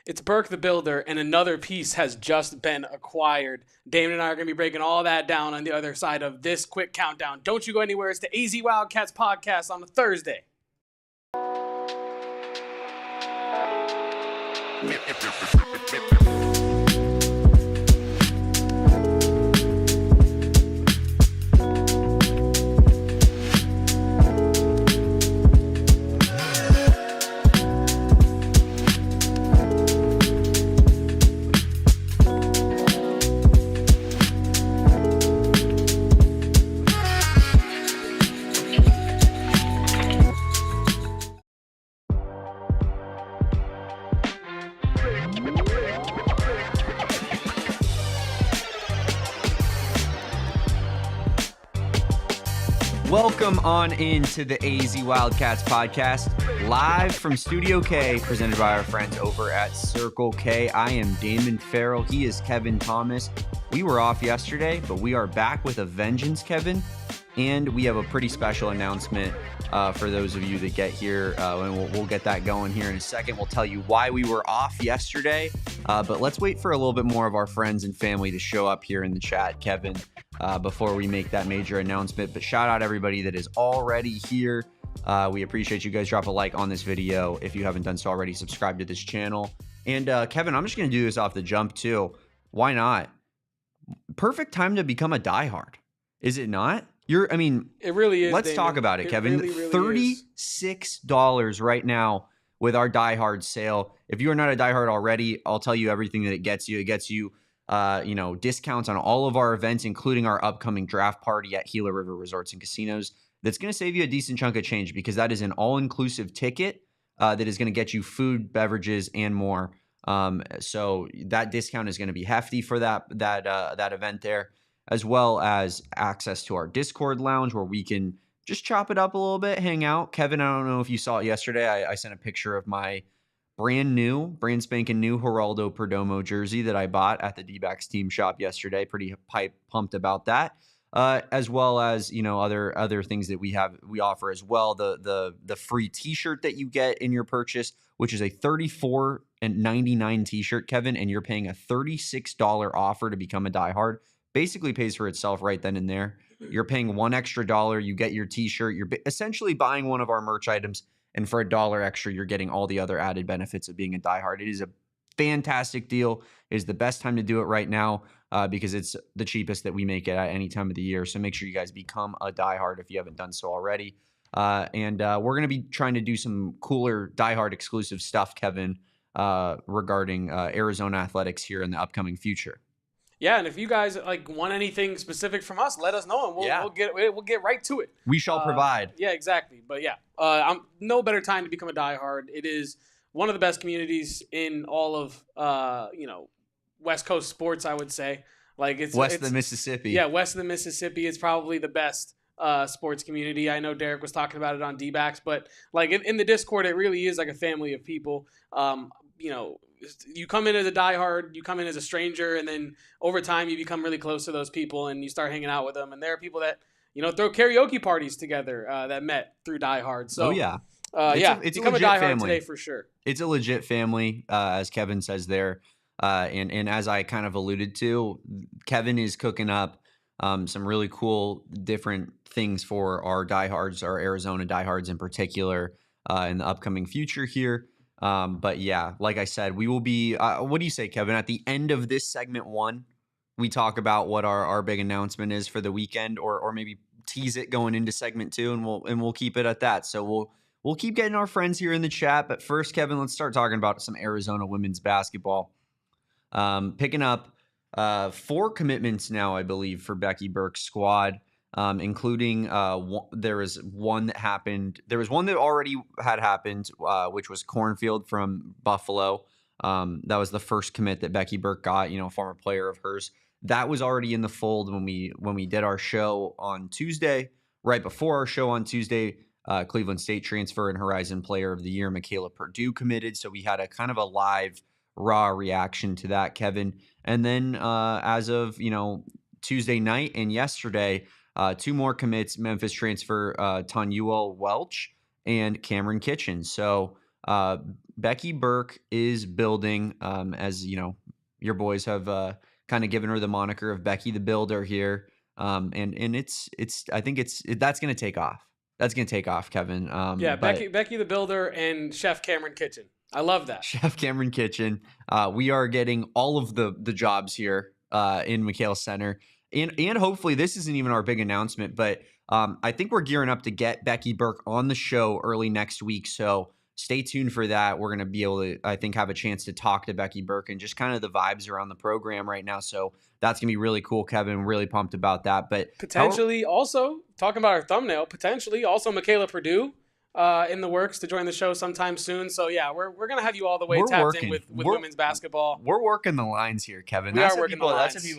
It's Burke the Builder, and another piece has just been acquired. Damon and I are going to be breaking all that down on the other side of this quick countdown. Don't you go anywhere. It's the AZ Wildcats podcast on a Thursday. Welcome on into the AZ Wildcats podcast, live from Studio K, presented by our friends over at Circle K. I am Damon Farrell. He is Kevin Thomas. We were off yesterday, but we are back with a vengeance, Kevin. And we have a pretty special announcement for those of you that get here. And we'll get that going here in a second. We'll tell you why we were off yesterday. But let's wait for a little bit more of our friends and family to show up here in the chat, Kevin, before we make that major announcement. But shout out everybody that is already here. We appreciate you guys. Drop a like on this video. If you haven't done so already, subscribe to this channel. And Kevin, I'm just going to do this off the jump too. Why not? Perfect time to become a diehard. Is it not? It really is. Let's talk about it, Kevin. Really $36 right now with our diehard sale. If you are not a diehard already, I'll tell you everything that it gets you. It gets you, discounts on all of our events, including our upcoming draft party at Gila River Resorts and Casinos. That's going to save you a decent chunk of change because that is an all-inclusive ticket that is going to get you food, beverages, and more. So that discount is going to be hefty for that event there, as well as access to our Discord lounge where we can just chop it up a little bit, hang out. Kevin, I don't know if you saw it yesterday. I sent a picture of my brand spanking new Geraldo Perdomo jersey that I bought at the D-backs team shop yesterday. Pretty pumped about that. As well as, other things that we offer as well. The free t-shirt that you get in your purchase, which is a $34.99 t-shirt, Kevin, and you're paying a $36 offer to become a diehard. Basically pays for itself right then and there. You're paying $1 extra, you get your t-shirt. You're essentially buying one of our merch items, and for $1 extra, you're getting all the other added benefits of being a diehard. It is a fantastic deal. It is the best time to do it right now because it's the cheapest that we make it at any time of the year. So make sure you guys become a diehard if you haven't done so already. And we're going to be trying to do some cooler diehard exclusive stuff, Kevin, regarding Arizona athletics here in the upcoming future. Yeah, and if you guys want anything specific from us, let us know, and we'll get right to it. We shall provide. Yeah, exactly. But yeah, I'm no better time to become a diehard. It is one of the best communities in all of West Coast sports, I would say. It's west of the Mississippi. Yeah, west of the Mississippi. It's probably the best sports community. I know Derek was talking about it on D-backs, but in the Discord, it really is like a family of people. You come in as a diehard, you come in as a stranger, and then over time you become really close to those people and you start hanging out with them. And there are people that, throw karaoke parties together that met through diehard. So, it's become a diehard family today for sure. It's a legit family, as Kevin says there. And as I kind of alluded to, Kevin is cooking up some really cool different things for our diehards, our Arizona diehards in particular, in the upcoming future here. But yeah, like I said, we will be, what do you say, Kevin? At the end of this segment 1, we talk about what our big announcement is for the weekend, or maybe tease it going into segment 2, and we'll keep it at that. So we'll keep getting our friends here in the chat. But first, Kevin, let's start talking about some Arizona women's basketball. Picking up 4 commitments now, I believe, for Becky Burke's squad. Including there was one that happened. There was one that already had happened, which was Cornfield from Buffalo. That was the first commit that Becky Burke got, a former player of hers. That was already in the fold when we did our show on Tuesday. Right before our show on Tuesday, Cleveland State transfer and Horizon Player of the Year, Mickayla Perdue, committed. So we had a kind of a live, raw reaction to that, Kevin. And then as of, Tuesday night and yesterday, 2 more commits, Memphis transfer Tanyuel Welch and Kamryn Kitchen. So Becky Burke is building, as you know, your boys have kind of given her the moniker of Becky the Builder here. And it's I think that's going to take off. That's going to take off, Kevin. Yeah, But Becky the Builder and Chef Kamryn Kitchen. I love that. Chef Kamryn Kitchen. We are getting all of the jobs here in McKale Center. And hopefully this isn't even our big announcement, but I think we're gearing up to get Becky Burke on the show early next week. So stay tuned for that. We're going to be able to, I think, have a chance to talk to Becky Burke and just kind of the vibes around the program right now. So that's going to be really cool, Kevin. Really pumped about that. But potentially also, talking about our thumbnail, potentially also Mickayla Perdue in the works to join the show sometime soon. So yeah, we're going to have you all the way tapped in with women's basketball. We're working the lines here, Kevin. That's what people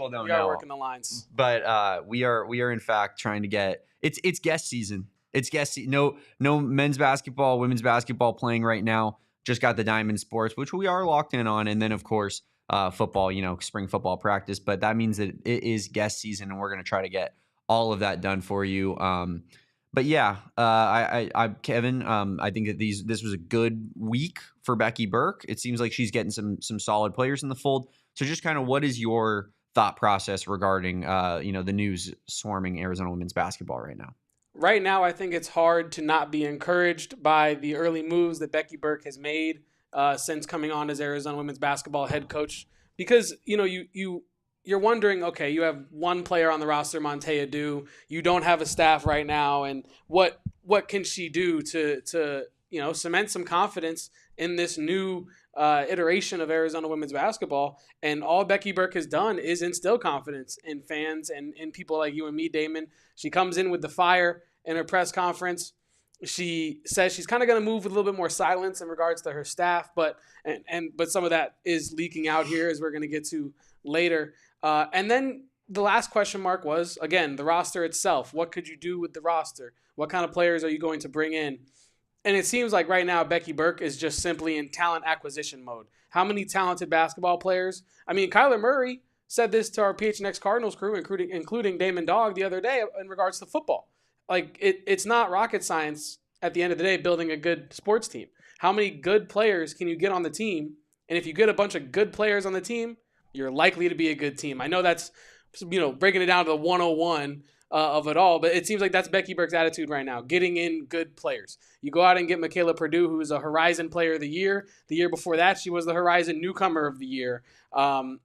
don't know. We are working the lines. But we are in fact trying to get it's guest season. It's guest season. No men's basketball, women's basketball playing right now. Just got the Diamond Sports, which we are locked in on, and then of course football, spring football practice. But that means that it is guest season, and we're going to try to get all of that done for you. But yeah, Kevin, I think that this was a good week for Becky Burke. It seems like she's getting some solid players in the fold. So just kind of what is your thought process regarding the news swarming Arizona women's basketball right now? Right now, I think it's hard to not be encouraged by the early moves that Becky Burke has made since coming on as Arizona women's basketball head coach. Because you're wondering, okay, you have one player on the roster, Montea Dew. You don't have a staff right now, and what can she do to cement some confidence in this new iteration of Arizona women's basketball? And all Becky Burke has done is instill confidence in fans and in people like you and me, Damon. She comes in with the fire in her press conference. She says she's kind of going to move with a little bit more silence in regards to her staff, but some of that is leaking out here, as we're going to get to later. And then the last question mark was, again, the roster itself. What could you do with the roster? What kind of players are you going to bring in? And it seems like right now Becky Burke is just simply in talent acquisition mode. How many talented basketball players? I mean, Kyler Murray said this to our PHNX Cardinals crew, including Damon Dog, the other day in regards to football. Like, it's not rocket science at the end of the day building a good sports team. How many good players can you get on the team? And if you get a bunch of good players on the team, you're likely to be a good team. I know that's, breaking it down to the 101 of it all, but it seems like that's Becky Burke's attitude right now, getting in good players. You go out and get Mickayla Perdue, who is a Horizon Player of the Year. The year before that, she was the Horizon Newcomer of the Year. Can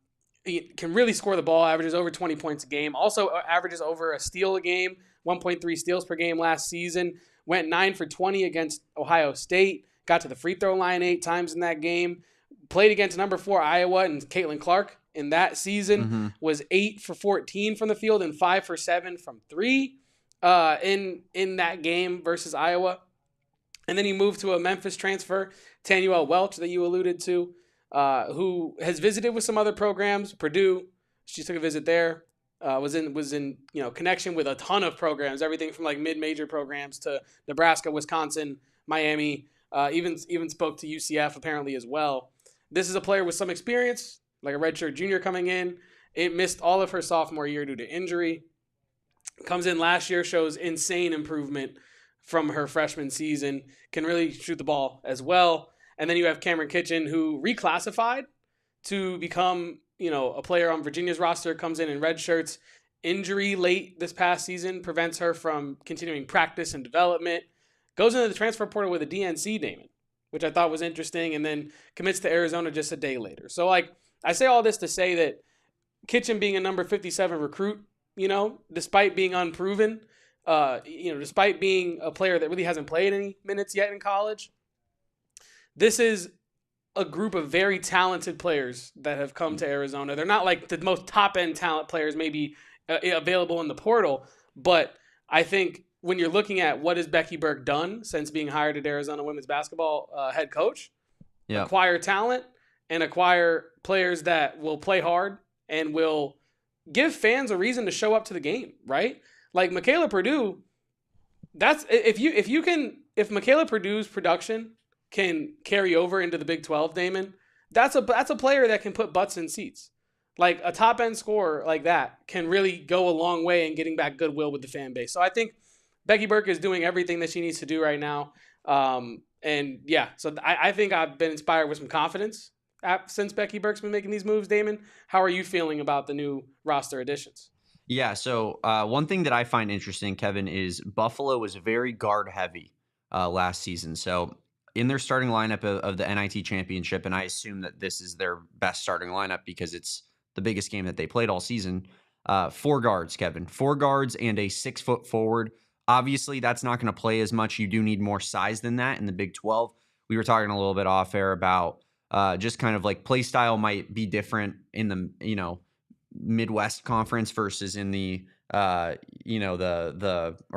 really score the ball, averages over 20 points a game. Also averages over a steal a game, 1.3 steals per game last season. Went 9 for 20 against Ohio State. Got to the free throw line 8 times in that game. Played against number 4 Iowa and Caitlin Clark in that season. Mm-hmm. Was 8 for 14 from the field and 5 for 7 from 3 in that game versus Iowa. And then he moved to a Memphis transfer, Tanyuel Welch, that you alluded to, who has visited with some other programs. Purdue, she took a visit there. Was in connection with a ton of programs, everything from like mid-major programs to Nebraska, Wisconsin, Miami. Even spoke to UCF apparently as well. This is a player with some experience, like a redshirt junior coming in. It missed all of her sophomore year due to injury. Comes in last year, shows insane improvement from her freshman season. Can really shoot the ball as well. And then you have Kamryn Kitchen, who reclassified to become a player on Virginia's roster, comes in red shirts. Injury late this past season prevents her from continuing practice and development. Goes into the transfer portal with a DNC, Damon, which I thought was interesting, and then commits to Arizona just a day later. So, I say all this to say that Kitchen being a number 57 recruit, despite being unproven, despite being a player that really hasn't played any minutes yet in college, this is a group of very talented players that have come to Arizona. They're not like the most top-end talent players maybe available in the portal, but I think when you're looking at what has Becky Burke done since being hired at Arizona women's basketball head coach, acquire talent and acquire players that will play hard and will give fans a reason to show up to the game, right? Like Mickayla Perdue, that's if Mickayla Perdue's production can carry over into the Big 12, Damon, that's a player that can put butts in seats. Like a top end scorer like that can really go a long way in getting back goodwill with the fan base. So I think Becky Burke is doing everything that she needs to do right now. And yeah, so I think I've been inspired with some confidence since Becky Burke's been making these moves. Damon, how are you feeling about the new roster additions? Yeah, so one thing that I find interesting, Kevin, is Buffalo was very guard heavy last season. So in their starting lineup of the NIT championship, and I assume that this is their best starting lineup because it's the biggest game that they played all season. 4 guards, Kevin, 4 guards and a 6-foot forward. Obviously, that's not going to play as much. You do need more size than that in the Big 12. We were talking a little bit off air about just kind of like play style might be different in the, Midwest Conference versus in the or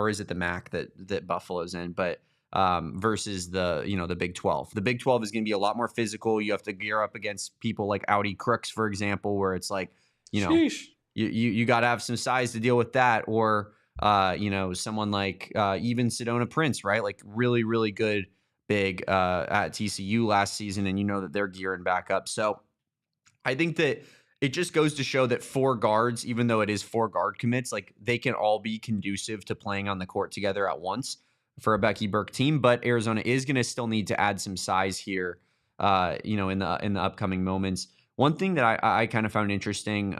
is it the MAC that Buffalo's in, but versus the Big 12. The Big 12 is going to be a lot more physical. You have to gear up against people like Audi Crooks, for example, where it's like, Sheesh. you got to have some size to deal with that, or someone like even Sedona Prince, right? Like really, really good big at TCU last season, and that they're gearing back up. So I think that it just goes to show that 4 guards, even though it is 4 guard commits, like they can all be conducive to playing on the court together at once for a Becky Burke team. But Arizona is going to still need to add some size here, in the upcoming moments. One thing that I kind of found interesting,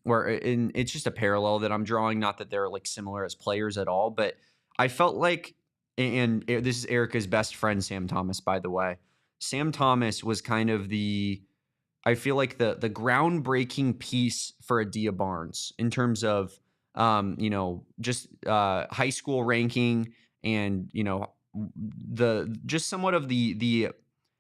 it's just a parallel that I'm drawing, not that they're like similar as players at all, but I felt like, and this is Erica's best friend, Sam Thomas, by the way. Sam Thomas was kind of I feel like the groundbreaking piece for Adia Barnes in terms of, just high school ranking and, just somewhat of the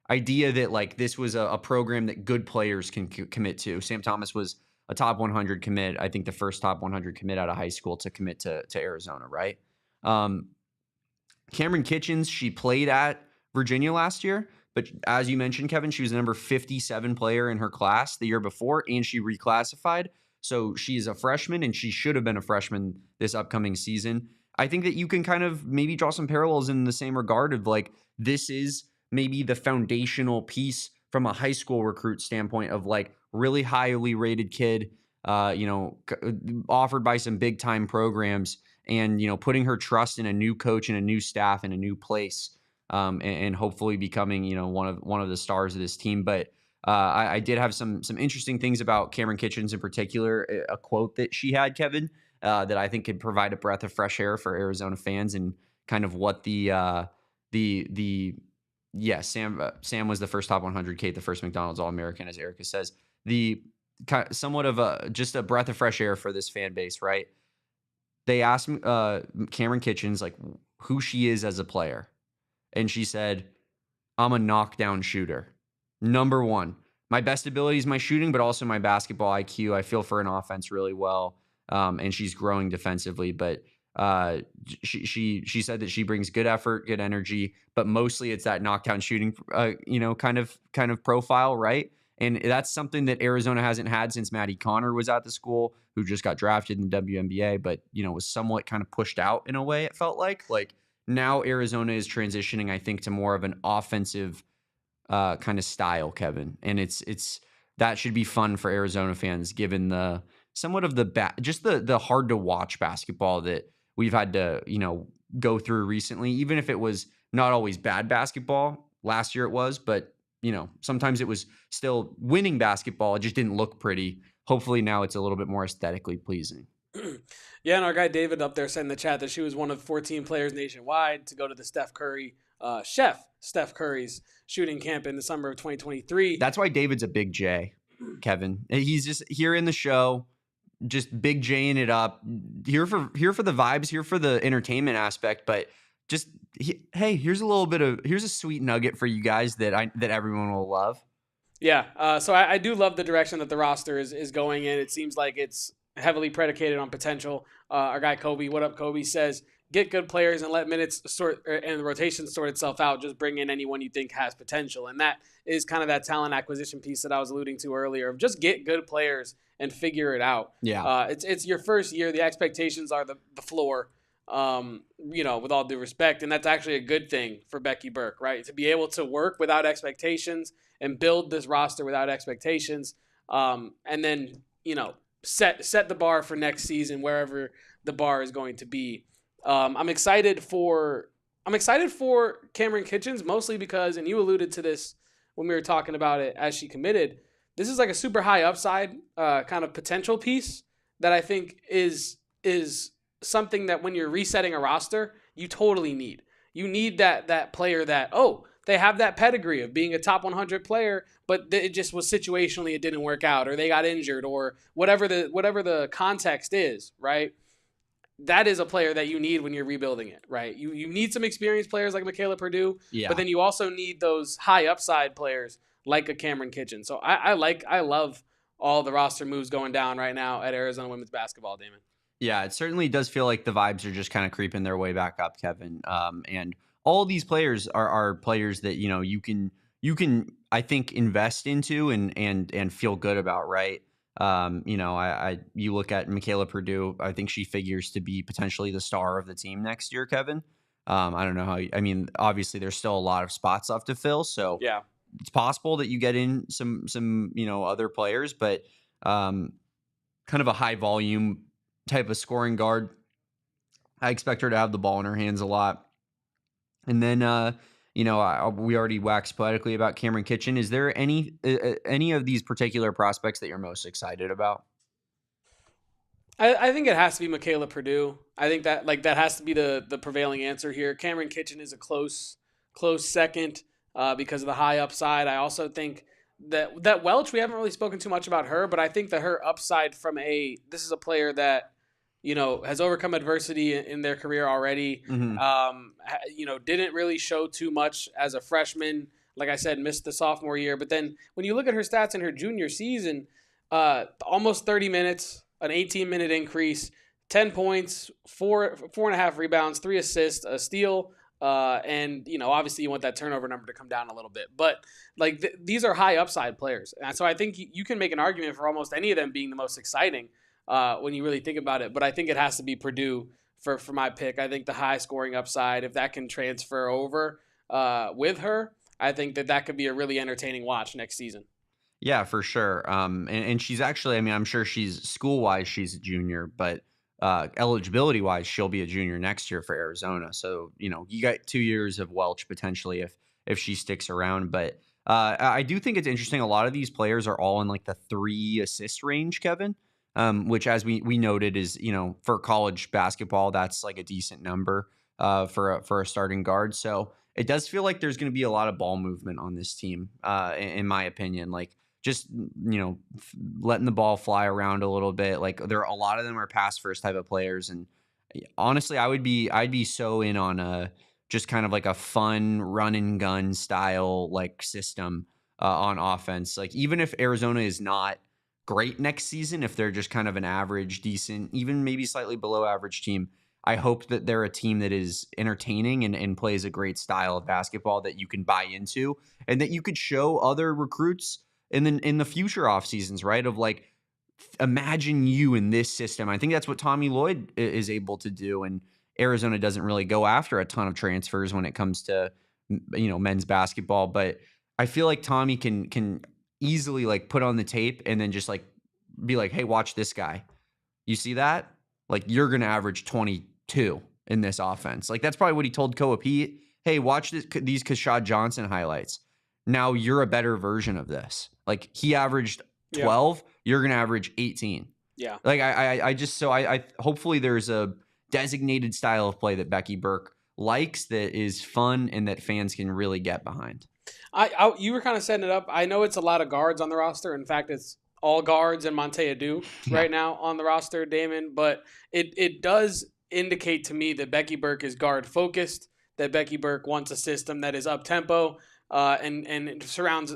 idea that like this was a program that good players can commit to. Sam Thomas was a top 100 commit. I think the first top 100 commit out of high school to commit to Arizona, right? Kamryn Kitchen, she played at Virginia last year. But as you mentioned, Kevin, she was the number 57 player in her class the year before, and she reclassified. So she's a freshman, and she should have been a freshman this upcoming season. I think that you can kind of maybe draw some parallels in the same regard of like, this is maybe the foundational piece from a high school recruit standpoint of like really highly rated kid, offered by some big time programs, and, putting her trust in a new coach and a new staff in a new place. And hopefully becoming, one of the stars of this team. But I did have some interesting things about Kamryn Kitchen in particular. A quote that she had, Kevin, that I think could provide a breath of fresh air for Arizona fans, and kind of what Sam was the first top 100 Kate, the first McDonald's All-American, as Erica says. The somewhat of just a breath of fresh air for this fan base, right? They asked Kamryn Kitchen like who she is as a player. And she said, I'm a knockdown shooter. Number 1, my best ability is my shooting, but also my basketball IQ. I feel for an offense really well. And she's growing defensively, but she said that she brings good effort, good energy, but mostly it's that knockdown shooting, kind of profile, right? And that's something that Arizona hasn't had since Maddie Connor was at the school, who just got drafted in the WNBA, but was somewhat kind of pushed out in a way. It felt like now Arizona is transitioning, I think, to more of an offensive kind of style, Kevin, and it's that should be fun for Arizona fans, given the somewhat of the hard to watch basketball that we've had to go through recently. Even if it was not always bad basketball, last year it was, but sometimes it was still winning basketball. It just didn't look pretty. Hopefully now it's a little bit more aesthetically pleasing. Yeah, and our guy David up there said in the chat that she was one of 14 players nationwide to go to the Chef Steph Curry's shooting camp in the summer of 2023. That's why David's a big J, Kevin. He's just here in the show, just big J-ing it up. Here for the vibes, here for the entertainment aspect, but just hey, here's a sweet nugget for you guys that everyone will love. Yeah, so I do love the direction that the roster is going in. It seems like it's heavily predicated on potential. Our guy Kobe, what up, Kobe, says get good players and let minutes and the rotation sort itself out. Just bring in anyone you think has potential, and that is kind of that talent acquisition piece that I was alluding to earlier. Of just get good players and figure it out. Yeah, it's your first year. The expectations are the floor. With all due respect, and that's actually a good thing for Becky Burke, right? To be able to work without expectations and build this roster without expectations, and then set the bar for next season wherever the bar is going to be. I'm excited for I'm excited for Kamryn Kitchen, mostly because, and you alluded to this when we were talking about it as she committed, this is like a super high upside kind of potential piece that I think is something that when you're resetting a roster, you totally need. You need that player that, they have that pedigree of being a top 100 player, but it just was situationally it didn't work out, or they got injured, or whatever the context is, right? That is a player that you need when you're rebuilding it, right? You need some experienced players like Mickayla Perdue, but then you also need those high upside players like a Kamryn Kitchen. So I love all the roster moves going down right now at Arizona women's basketball, Damon. Yeah, it certainly does feel like the vibes are just kind of creeping their way back up, Kevin. And all these players are players that, you can I think invest into and feel good about, right? You look at Mickayla Perdue. I think she figures to be potentially the star of the team next year, Kevin. I don't know obviously there's still a lot of spots left to fill. So yeah, it's possible that you get in some other players, but kind of a high volume type of scoring guard. I expect her to have the ball in her hands a lot. And then, we already waxed poetically about Kamryn Kitchen. Is there any of these particular prospects that you're most excited about? I think it has to be Mickayla Perdue. I think that that has to be the prevailing answer here. Kamryn Kitchen is a close second because of the high upside. I also think that Welch, we haven't really spoken too much about her, but I think that her upside this is a player that, has overcome adversity in their career already. Mm-hmm. Didn't really show too much as a freshman. Like I said, missed the sophomore year. But then when you look at her stats in her junior season, almost 30 minutes, an 18-minute increase, 10 points, 4.5 rebounds, 3 assists, a steal. And obviously you want that turnover number to come down a little bit, but these are high upside players. And so I think you can make an argument for almost any of them being the most exciting when you really think about it. But I think it has to be Purdue for my pick. I think the high scoring upside, if that can transfer over with her, I think that could be a really entertaining watch next season. Yeah, for sure. And she's actually, I'm sure she's school-wise, she's a junior, but eligibility-wise, she'll be a junior next year for Arizona. So, you got 2 years of Welch potentially if she sticks around. But I do think it's interesting. A lot of these players are all in the 3 assist range, Kevin, which as we noted is, for college basketball, that's a decent number for a starting guard. So it does feel like there's going to be a lot of ball movement on this team, in my opinion. Just letting the ball fly around a little bit. There are a lot of them are pass first type of players, and honestly, I'd be so in on just kind of a fun run and gun style system on offense. Even if Arizona is not great next season, if they're just kind of an average, decent, even maybe slightly below average team, I hope that they're a team that is entertaining and plays a great style of basketball that you can buy into and that you could show other recruits in the future off seasons, right? Of imagine you in this system. I think that's what Tommy Lloyd is able to do. And Arizona doesn't really go after a ton of transfers when it comes to, men's basketball. But I feel like Tommy can easily put on the tape and then just be like, hey, watch this guy. You see that? You're going to average 22 in this offense. That's probably what he told Koa Pete. Hey, watch these Kashad Johnson highlights. Now you're a better version of this. He averaged 12, you're going to average 18. Yeah. I hopefully there's a designated style of play that Becky Burke likes that is fun and that fans can really get behind. You were kind of setting it up. I know it's a lot of guards on the roster. In fact, it's all guards and Monte Adu right now on the roster, Damon, but it does indicate to me that Becky Burke is guard focused, that Becky Burke wants a system that is up tempo, and surrounds,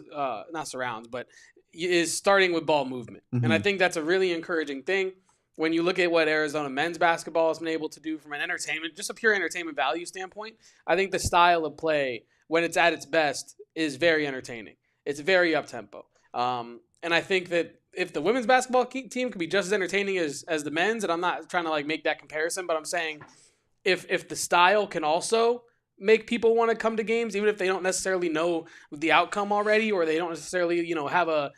not surrounds, but is starting with ball movement. Mm-hmm. And I think that's a really encouraging thing when you look at what Arizona men's basketball has been able to do from an entertainment, just a pure entertainment value standpoint. I think the style of play, when it's at its best, is very entertaining. It's very up tempo. And I think that if the women's basketball team could be just as entertaining as the men's, and I'm not trying to make that comparison, but I'm saying if the style can also make people want to come to games, even if they don't necessarily know the outcome already, or they don't necessarily, have a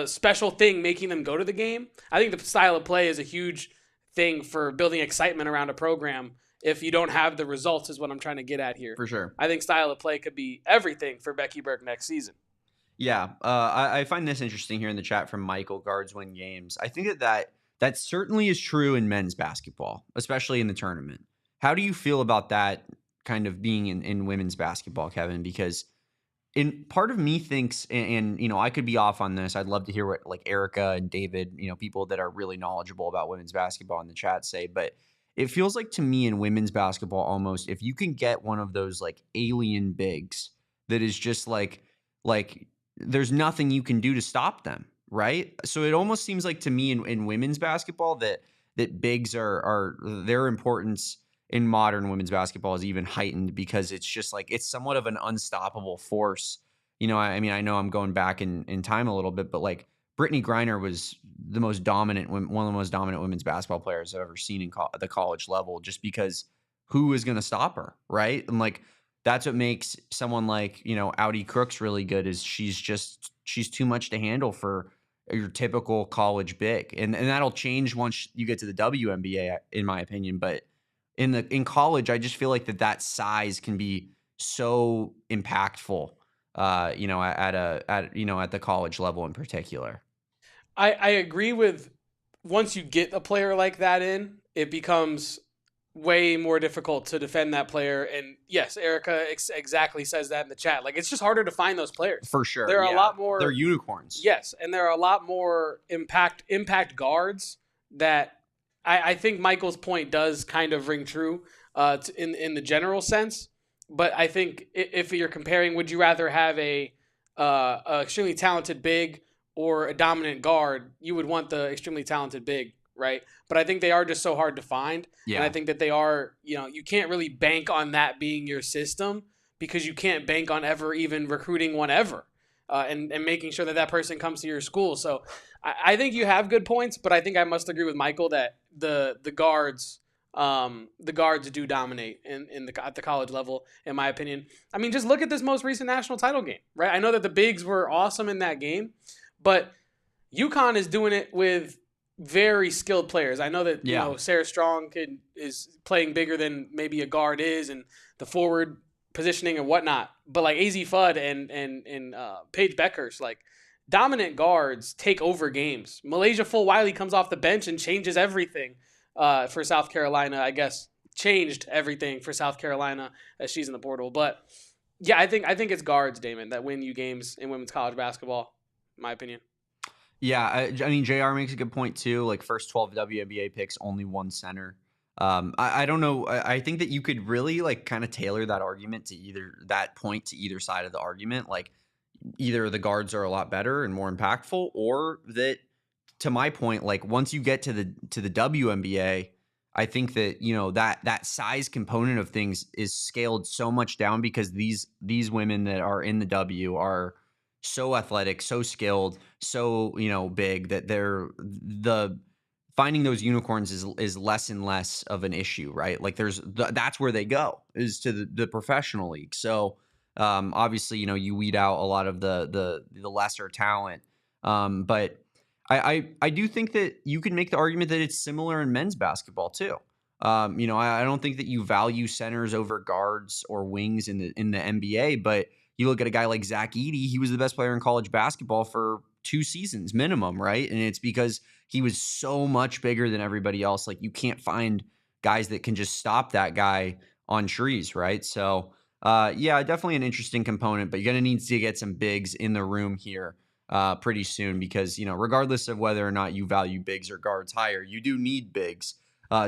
special thing making them go to the game. I think the style of play is a huge thing for building excitement around a program if you don't have the results, is what I'm trying to get at here. For sure. I think style of play could be everything for Becky Burke next season. Yeah, I find this interesting here in the chat from Michael. Guards win games. I think that certainly is true in men's basketball, especially in the tournament. How do you feel about that kind of being in women's basketball, Kevin? Because part of me thinks, and I could be off on this. I'd love to hear what like Erica and David, people that are really knowledgeable about women's basketball in the chat say, but it feels like to me in women's basketball, almost if you can get one of those like alien bigs that is just like there's nothing you can do to stop them, right? So it almost seems like to me in women's basketball that bigs are their importance in modern women's basketball is even heightened because it's just like it's somewhat of an unstoppable force. I mean, I know I'm going back in time a little bit, but like Brittany Griner was one of the most dominant women's basketball players I've ever seen at the college level, just because who is going to stop her, right? And like that's what makes someone like Audi Crooks really good is she's too much to handle for your typical college big, and that'll change once you get to the WNBA, in my opinion, but. In college, I just feel like that size can be so impactful, at the college level in particular. I agree with once you get a player like that in, it becomes way more difficult to defend that player. And yes, Erica exactly says that in the chat. Like it's just harder to find those players. For sure. There are a lot more. They're unicorns. Yes, and there are a lot more impact guards that. I think Michael's point does kind of ring true in the general sense, but I think if you're comparing, would you rather have a extremely talented big or a dominant guard? You would want the extremely talented big, right? But I think they are just so hard to find, and I think that they are. You can't really bank on that being your system because you can't bank on ever even recruiting one ever. And making sure that person comes to your school. So I think you have good points, but I think I must agree with Michael that the guards do dominate at the college level, in my opinion. I mean, just look at this most recent national title game, right? I know that the bigs were awesome in that game, but UConn is doing it with very skilled players. I know that Sarah Strong is playing bigger than maybe a guard is, and the forward positioning and whatnot, but like AZ Fudd and Paige Beckers, like dominant guards take over games. Malaysia Fulwiley comes off the bench and changes everything for South Carolina. I guess changed everything for South Carolina as she's in the portal. But yeah, I think it's guards, Damon, that win you games in women's college basketball, in my opinion. Yeah, I mean JR makes a good point too. Like first 12 WNBA picks, only one center. I don't know. I think that you could really like kind of tailor that argument to either side of the argument. Like either the guards are a lot better and more impactful, or that, to my point, like once you get to the WNBA, I think that that size component of things is scaled so much down because these women that are in the W are so athletic, so skilled, so big that finding those unicorns is less and less of an issue, right? Like that's where they go, is to the professional league. So obviously, you weed out a lot of the lesser talent. But I do think that you can make the argument that it's similar in men's basketball too. I don't think that you value centers over guards or wings in the NBA, but you look at a guy like Zach Edey, he was the best player in college basketball for 2 seasons minimum, right? And it's because he was so much bigger than everybody else. Like you can't find guys that can just stop that guy on trees, right? So definitely an interesting component, but you're going to need to get some bigs in the room here pretty soon because, regardless of whether or not you value bigs or guards higher, you do need bigs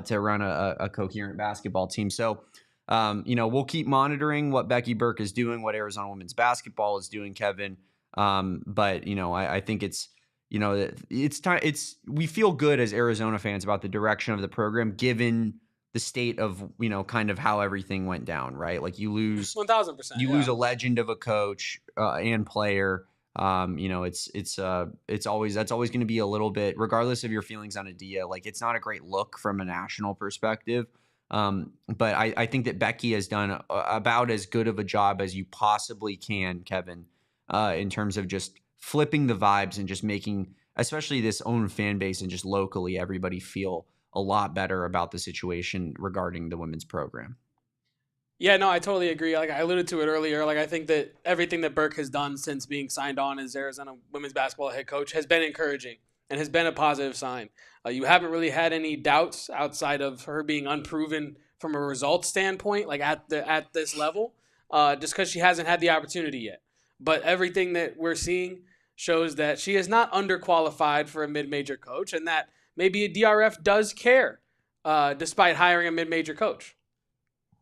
to run a coherent basketball team. So, we'll keep monitoring what Becky Burke is doing, what Arizona women's basketball is doing, Kevin. But I think it's time. We feel good as Arizona fans about the direction of the program, given the state of kind of how everything went down. Right, like you lose 1,000%. You lose a legend of a coach and player. It's always going to be a little bit, regardless of your feelings on Adia. Like it's not a great look from a national perspective. But I think that Becky has done about as good of a job as you possibly can, Kevin, in terms of just flipping the vibes and just making, especially this own fan base and just locally, everybody feel a lot better about the situation regarding the women's program. Yeah, no, I totally agree. Like I alluded to it earlier, like I think that everything that Burke has done since being signed on as Arizona women's basketball head coach has been encouraging and has been a positive sign. You haven't really had any doubts outside of her being unproven from a results standpoint, like at this level, just because she hasn't had the opportunity yet. But everything that we're seeing shows that she is not underqualified for a mid-major coach, and that maybe a DRF does care, despite hiring a mid-major coach.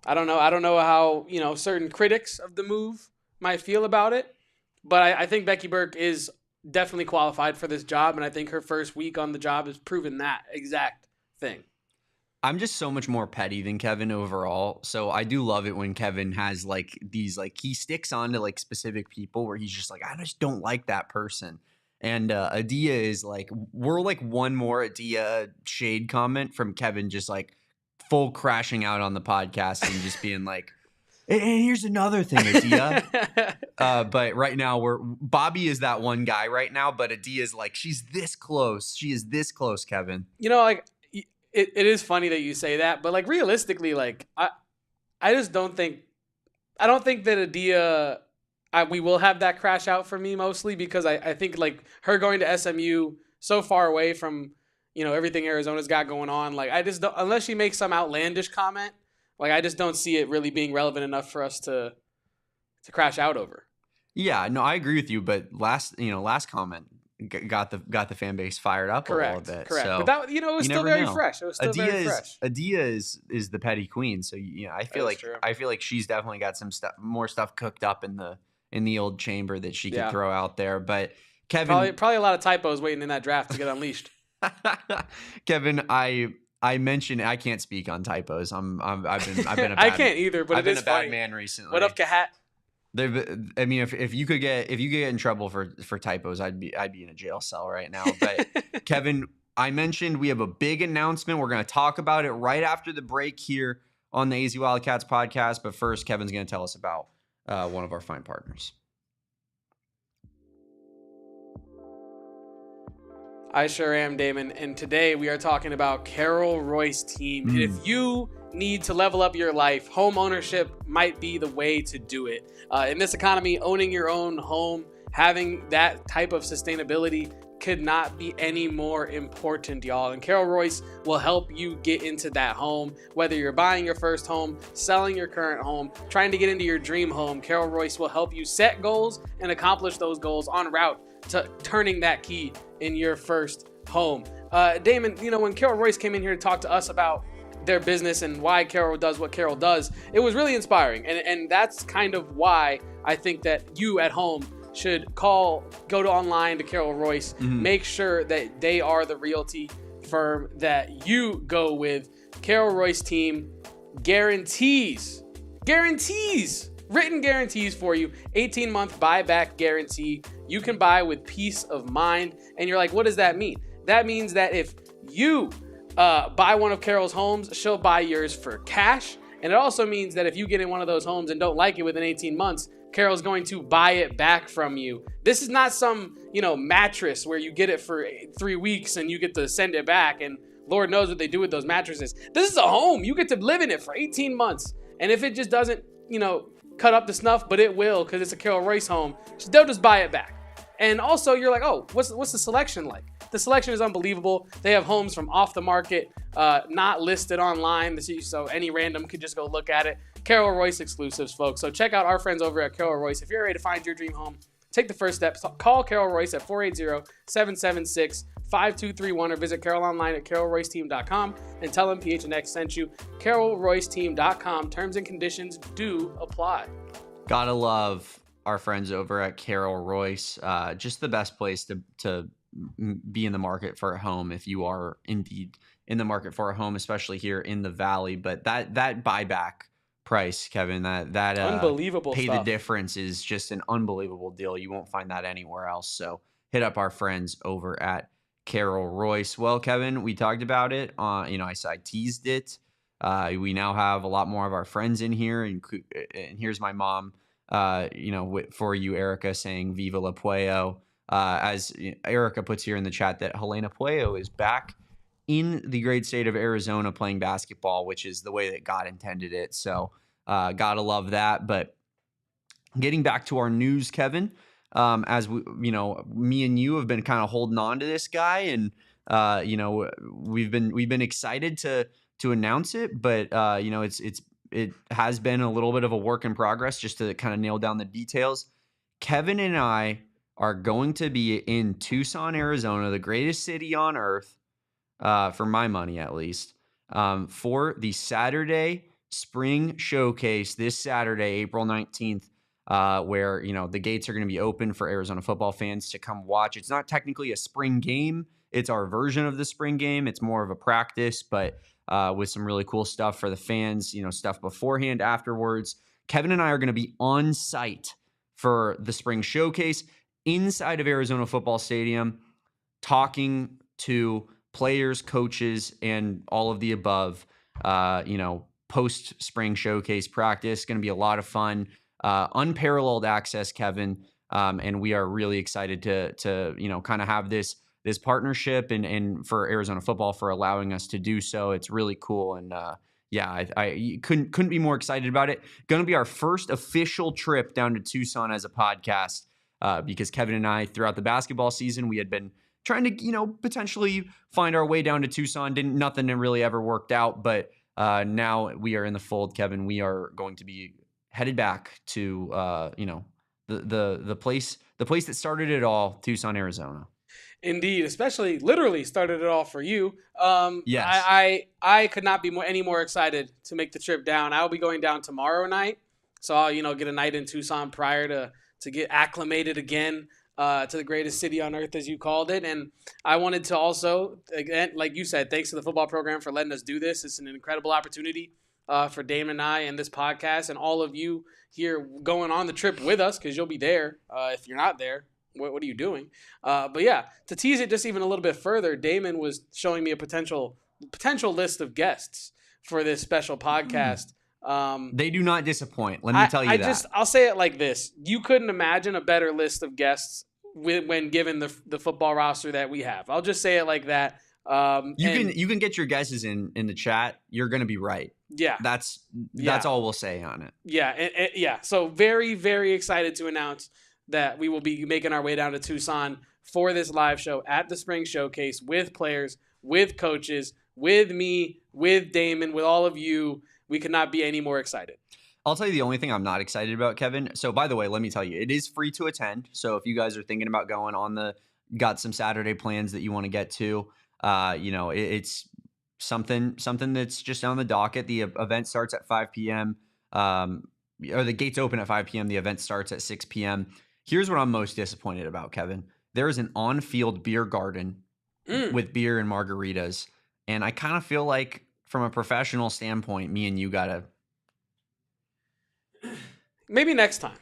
I don't know how, certain critics of the move might feel about it, but I think Becky Burke is definitely qualified for this job, and I think her first week on the job has proven that exact thing. I'm just so much more petty than Kevin overall. So I do love it when Kevin has like these, like he sticks on to like specific people where he's just like, I just don't like that person. And Adia is like, we're like one more Adia shade comment from Kevin, just like full crashing out on the podcast and just being like, and here's another thing, Adia. But right now Bobby is that one guy right now, but Adia is like, she's this close. She is this close, Kevin. Like it is funny that you say that, but like realistically, like I just don't think that Adia, we will have that crash out for me mostly because I think like her going to SMU so far away from, everything Arizona's got going on. Like I just don't, unless she makes some outlandish comment, like I just don't see it really being relevant enough for us to crash out over. Yeah, no, I agree with you. But last comment got the fan base fired up a little bit. Correct. So, but that, it was still very fresh. It was still very fresh. Adia is the petty queen. So I feel like she's definitely got some more stuff cooked up in the old chamber that she could throw out there. But Kevin, probably a lot of typos waiting in that draft to get unleashed. Kevin, I mentioned I can't speak on typos. I've been a bad, I can't either, but I've been a bad funny. man recently. What up, Kahat? I mean, if you could get in trouble for typos, I'd be in a jail cell right now. But Kevin, I mentioned we have a big announcement. We're going to talk about it right after the break here on the AZ Wildcats podcast. But first, Kevin's going to tell us about one of our fine partners. I sure am, Damon. And today we are talking about Carol Royce Team. And if you need to level up your life, home ownership might be the way to do it. In this economy, owning your own home, having that type of sustainability could not be any more important, y'all. And Carol Royce will help you get into that home. Whether you're buying your first home, selling your current home, trying to get into your dream home, Carol Royce will help you set goals and accomplish those goals en route to turning that key in your first home. Damon, when Carol Royce came in here to talk to us about their business and why Carol does what Carol does, it was really inspiring. And that's kind of why I think that you at home should go to online to Carol Royce, make sure that they are the realty firm that you go with. Carol Royce Team guarantees, written guarantees for you, 18-month buyback guarantee. You can buy with peace of mind. And you're like, what does that mean? That means that if you buy one of Carol's homes, she'll buy yours for cash. And it also means that if you get in one of those homes and don't like it within 18 months, Carol's going to buy it back from you. This is not some, mattress where you get it for 3 weeks and you get to send it back. And Lord knows what they do with those mattresses. This is a home. You get to live in it for 18 months. And if it just doesn't, cut up to snuff, but it will because it's a Carol Royce home, they'll just buy it back. And also you're like, oh, what's the selection like? The selection is unbelievable. They have homes from off the market, not listed online, so any random could just go look at it. Carol Royce exclusives, folks. So check out our friends over at Carol Royce. If you're ready to find your dream home, take the first step. Call Carol Royce at 480-776-5231 or visit Carol online at carolroyceteam.com and tell them PHNX sent you. carolroyceteam.com. Terms and conditions do apply. Gotta love our friends over at Carol Royce. Just the best place to be in the market for a home if you are indeed in the market for a home, especially here in the Valley. But that buyback price, Kevin, that unbelievable pay stuff. The difference is just an unbelievable deal. You won't find that anywhere else. So hit up our friends over at Carol Royce. Well, Kevin, we talked about it. I teased it. We now have a lot more of our friends in here, and here's my mom. For you, Erica, saying "Viva la Puello." As Erica puts here in the chat that Helena Puello is back in the great state of Arizona playing basketball, which is the way that God intended it. So gotta love that. But getting back to our news, Kevin, as we, me and you have been kind of holding on to this guy, and we've been excited to announce it, but it has been a little bit of a work in progress just to kind of nail down the details. Kevin and I are going to be in Tucson, Arizona, the greatest city on earth, for my money at least, for the Saturday Spring Showcase this Saturday, April 19th, where, the gates are going to be open for Arizona football fans to come watch. It's not technically a spring game. It's our version of the spring game. It's more of a practice, but with some really cool stuff for the fans, stuff beforehand, afterwards. Kevin and I are going to be on site for the Spring Showcase inside of Arizona Football Stadium, talking to players, coaches, and all of the above, post-Spring Showcase practice. Going to be a lot of fun. Unparalleled access, Kevin, and we are really excited to kind of have this partnership and for Arizona football for allowing us to do so. It's really cool, and I couldn't be more excited about it. Going to be our first official trip down to Tucson as a podcast, because Kevin and I, throughout the basketball season, we had been trying to potentially find our way down to Tucson. Nothing really ever worked out, but now we are in the fold, Kevin. We are going to be headed back to the place that started it all, Tucson, Arizona. Indeed, especially literally started it all for you. Yes. I could not be any more excited to make the trip down. I'll be going down tomorrow night, so I'll get a night in Tucson prior to get acclimated again to the greatest city on earth, as you called it. And I wanted to also, again, like you said, thanks to the football program for letting us do this. It's an incredible opportunity for Damon and I and this podcast and all of you here going on the trip with us, because you'll be there. If you're not there, what are you doing? But yeah, to tease it just even a little bit further, Damon was showing me a potential list of guests for this special podcast. They do not disappoint. Let me tell you that. I'll say it like this: you couldn't imagine a better list of guests when given the football roster that we have. I'll just say it like that. You can get your guesses in the chat. You're going to be right. Yeah, that's all we'll say on it. Yeah. So very, very excited to announce that we will be making our way down to Tucson for this live show at the Spring Showcase with players, with coaches, with me, with Damon, with all of you. We could not be any more excited. I'll tell you the only thing I'm not excited about, Kevin. So by the way, let me tell you, it is free to attend. So if you guys are thinking about going got some Saturday plans that you want to get to, it's something that's just on the docket. The event starts at 5 p.m. Or the gates open at 5 p.m. The event starts at 6 p.m. Here's what I'm most disappointed about, Kevin. There is an on-field beer garden with beer and margaritas. And I kind of feel like from a professional standpoint, me and you got to... Maybe next time.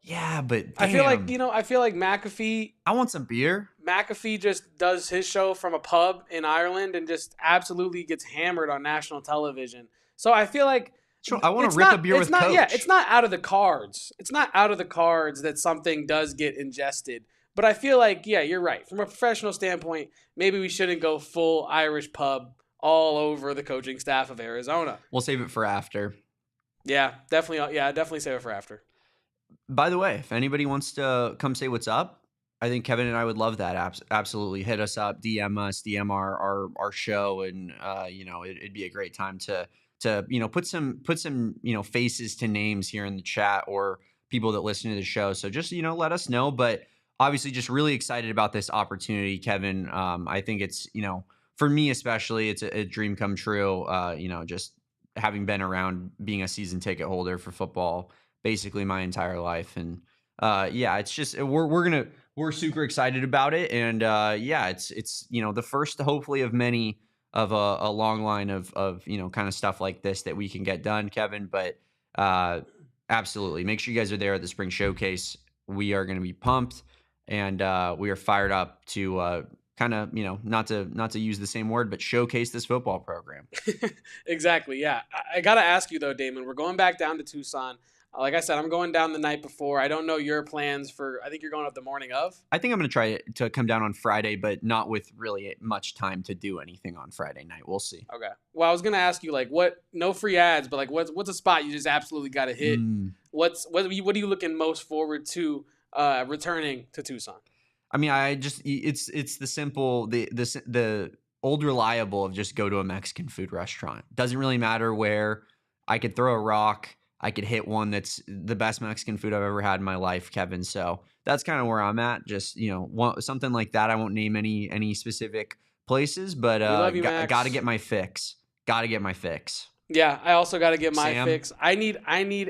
Yeah, but damn. I feel like McAfee... I want some beer. McAfee just does his show from a pub in Ireland and just absolutely gets hammered on national television. So I feel like... I want to rip a beer with Coach. Yeah, it's not out of the cards. It's not out of the cards that something does get ingested. But I feel like, yeah, you're right. From a professional standpoint, maybe we shouldn't go full Irish pub all over the coaching staff of Arizona. We'll save it for after. Yeah, definitely. Yeah, definitely save it for after. By the way, if anybody wants to come say what's up, I think Kevin and I would love that. Absolutely. Hit us up, DM us, DM our show. And, it'd be a great time to put some faces to names here in the chat or people that listen to the show. So just, let us know. But obviously just really excited about this opportunity, Kevin. I think it's, for me especially, it's a dream come true. Just having been around being a season ticket holder for football basically my entire life. And it's just we're super excited about it. And it's the first hopefully of many of a long line of kind of stuff like this that we can get done, Kevin. But absolutely make sure you guys are there at the Spring Showcase. We are going to be pumped and we are fired up to kind of, not to use the same word, but showcase this football program. Exactly. Yeah. I got to ask you though, Damon, we're going back down to Tucson. Like I said, I'm going down the night before. I don't know your plans for. I think you're going up the morning of. I think I'm going to try to come down on Friday, but not with really much time to do anything on Friday night. We'll see. Okay. Well, I was going to ask you, like, what? No free ads, but like, what's a spot you just absolutely got to hit? What are you looking most forward to returning to Tucson? I mean, it's the simple, the old reliable of just go to a Mexican food restaurant. Doesn't really matter where. I could throw a rock. I could hit one that's the best Mexican food I've ever had in my life, Kevin. So that's kind of where I'm at. Just, something like that. I won't name any specific places, but got to get my fix. Got to get my fix. Yeah, I also got to get my fix. I need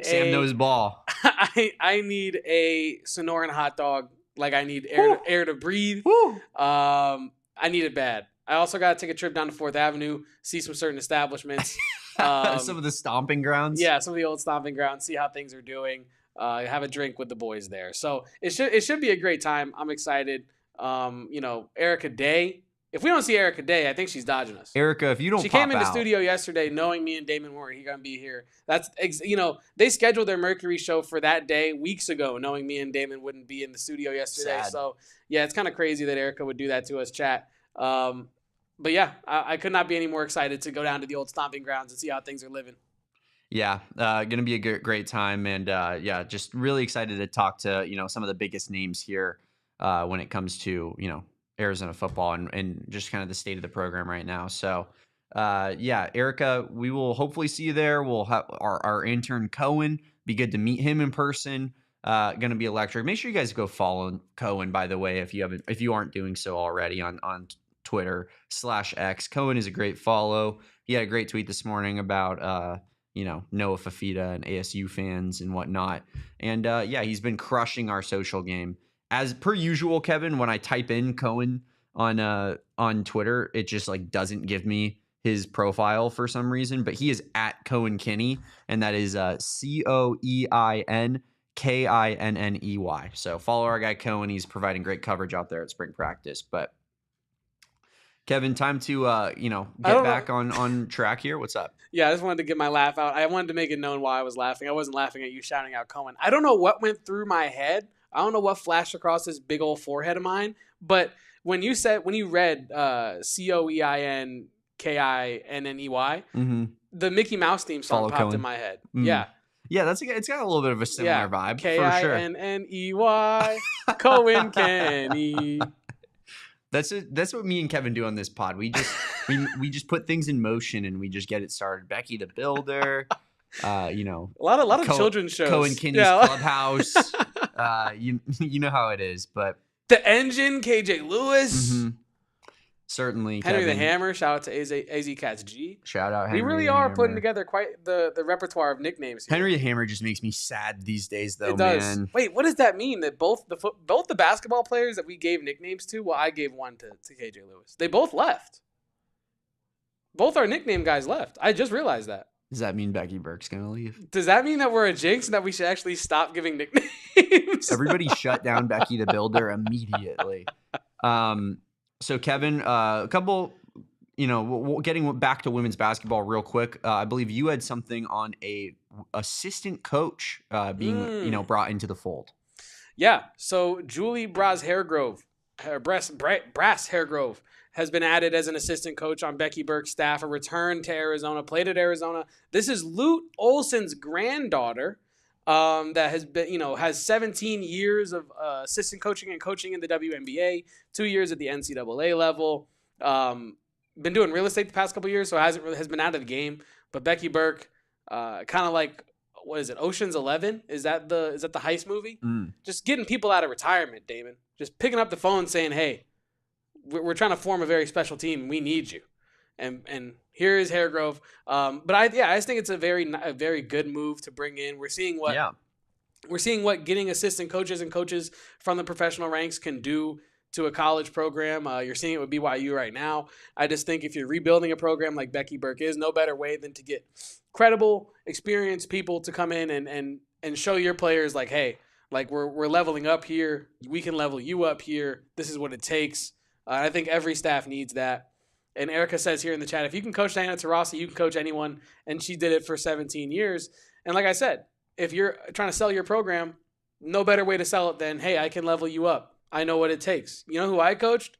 Sam knows ball. I need a Sonoran hot dog. Like I need air to breathe. I need it bad. I also got to take a trip down to 4th Avenue, see some certain establishments. Some of the stomping grounds. Yeah, some of the old stomping grounds, see how things are doing. Have a drink with the boys there. So it should be a great time. I'm excited. Erica Day. If we don't see Erica Day, I think she's dodging us. Erica, if you don't She came in the studio yesterday knowing me and Damon were going to be here. They scheduled their Mercury show for that day weeks ago, knowing me and Damon wouldn't be in the studio yesterday. Sad. So, yeah, it's kind of crazy that Erica would do that to us, chat. But, yeah, I could not be any more excited to go down to the old stomping grounds and see how things are living. Yeah, going to be a great time. And, just really excited to talk to, some of the biggest names here when it comes to, Arizona football and just kind of the state of the program right now. So, Erica, we will hopefully see you there. We'll have our intern Cohen. Be good to meet him in person. Going to be electric. Make sure you guys go follow Cohen, by the way, if you aren't doing so already on Twitter /X. Cohen is a great follow. He had a great tweet this morning about Noah Fafita and ASU fans and whatnot. And he's been crushing our social game. As per usual, Kevin, when I type in Cohen on Twitter, it just doesn't give me his profile for some reason. But he is at Cohen Kinney, and that is CoenKinney. So follow our guy Cohen. He's providing great coverage out there at spring practice. But Kevin, time to get back on track here. What's up? Yeah, I just wanted to get my laugh out. I wanted to make it known why I was laughing. I wasn't laughing at you shouting out Cohen. I don't know what went through my head. I don't know what flashed across this big old forehead of mine, but when you read CoenKinney, the Mickey Mouse theme song popped in my head. Yeah. Yeah, it's got a little bit of a similar vibe. Kinney, Cohen Kenny. That's what me and Kevin do on this pod. We just put things in motion and we just get it started. Becky the Builder, a lot of children's shows. Cohen Kinney's Clubhouse. You know how it is, but The Engine, KJ Lewis. Mm-hmm. Certainly, Henry Kevin. the Hammer. Shout out to AZ Cats G. Shout out Henry. We really are putting together quite the repertoire of nicknames here. Henry the Hammer just makes me sad these days, though, it does. man. Wait, what does that mean? That both the basketball players that we gave nicknames to, well, I gave one to KJ Lewis. They both left. Both our nickname guys left. I just realized that. Does that mean Becky Burke's going to leave? Does that mean that we're a jinx and that we should actually stop giving nicknames? Everybody shut down Becky the Builder immediately. So, Kevin, a couple, getting back to women's basketball real quick. I believe you had something on a assistant coach being, brought into the fold. Yeah. So Julie Brase-Hairgrove, Brase-Hairgrove, has been added as an assistant coach on Becky Burke's staff, a return to Arizona, played at Arizona. This is Lute Olson's granddaughter that has been, has 17 years of assistant coaching and coaching in the WNBA, 2 years at the NCAA level. Been doing real estate the past couple years, so has been out of the game. But Becky Burke, kind of like, what is it, Ocean's 11? Is that the heist movie? Just getting people out of retirement, Damon. Just picking up the phone saying, hey, we're trying to form a very special team. We need you. And here is Hairgrove. But I just think it's a very good move to bring in. We're seeing what getting assistant coaches and coaches from the professional ranks can do to a college program. You're seeing it with BYU right now. I just think if you're rebuilding a program like Becky Burke is, no better way than to get credible, experienced people to come in and show your players like, hey, like we're leveling up here. We can level you up here. This is what it takes. I think every staff needs that. And Erica says here in the chat, if you can coach Diana Taurasi, you can coach anyone. And she did it for 17 years. And like I said, if you're trying to sell your program, no better way to sell it than, hey, I can level you up. I know what it takes. You know who I coached?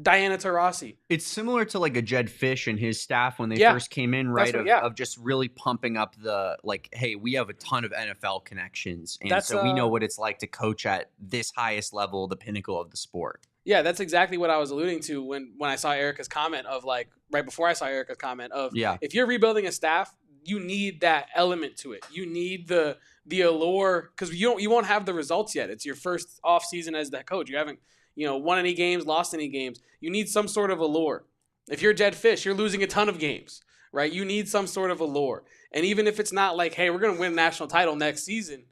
Diana Taurasi. It's similar to like a Jed Fish and his staff when they Yeah. first came in, right? That's what- Of just really pumping up the, like, hey, we have a ton of NFL connections. And That's, so we know what it's like to coach at this highest level, the pinnacle of the sport. Yeah, that's exactly what I was alluding to when I saw Erica's comment of, like, right before I saw Erica's comment of, if you're rebuilding a staff, you need that element to it. You need the allure, because you won't have the results yet. It's your first off season as the coach. You haven't won any games, lost any games. You need some sort of allure. If you're Jed Fish, you're losing a ton of games, right? You need some sort of allure. And even if it's not like, hey, we're going to win a national title next season,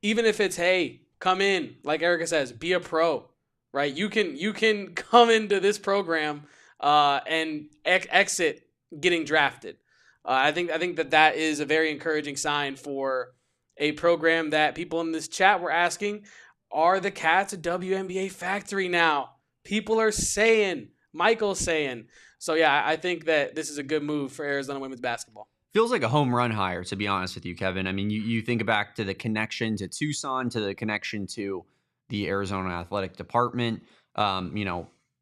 even if it's, hey, come in, like Erica says, be a pro, right? You can come into this program and exit getting drafted. I think that is a very encouraging sign for a program that people in this chat were asking, are the Cats a WNBA factory now? People are saying, Michael's saying. So, yeah, I think that this is a good move for Arizona women's basketball. Feels like a home run hire, to be honest with you, Kevin. I mean, you think back to the connection to Tucson, to the connection to the Arizona athletic department.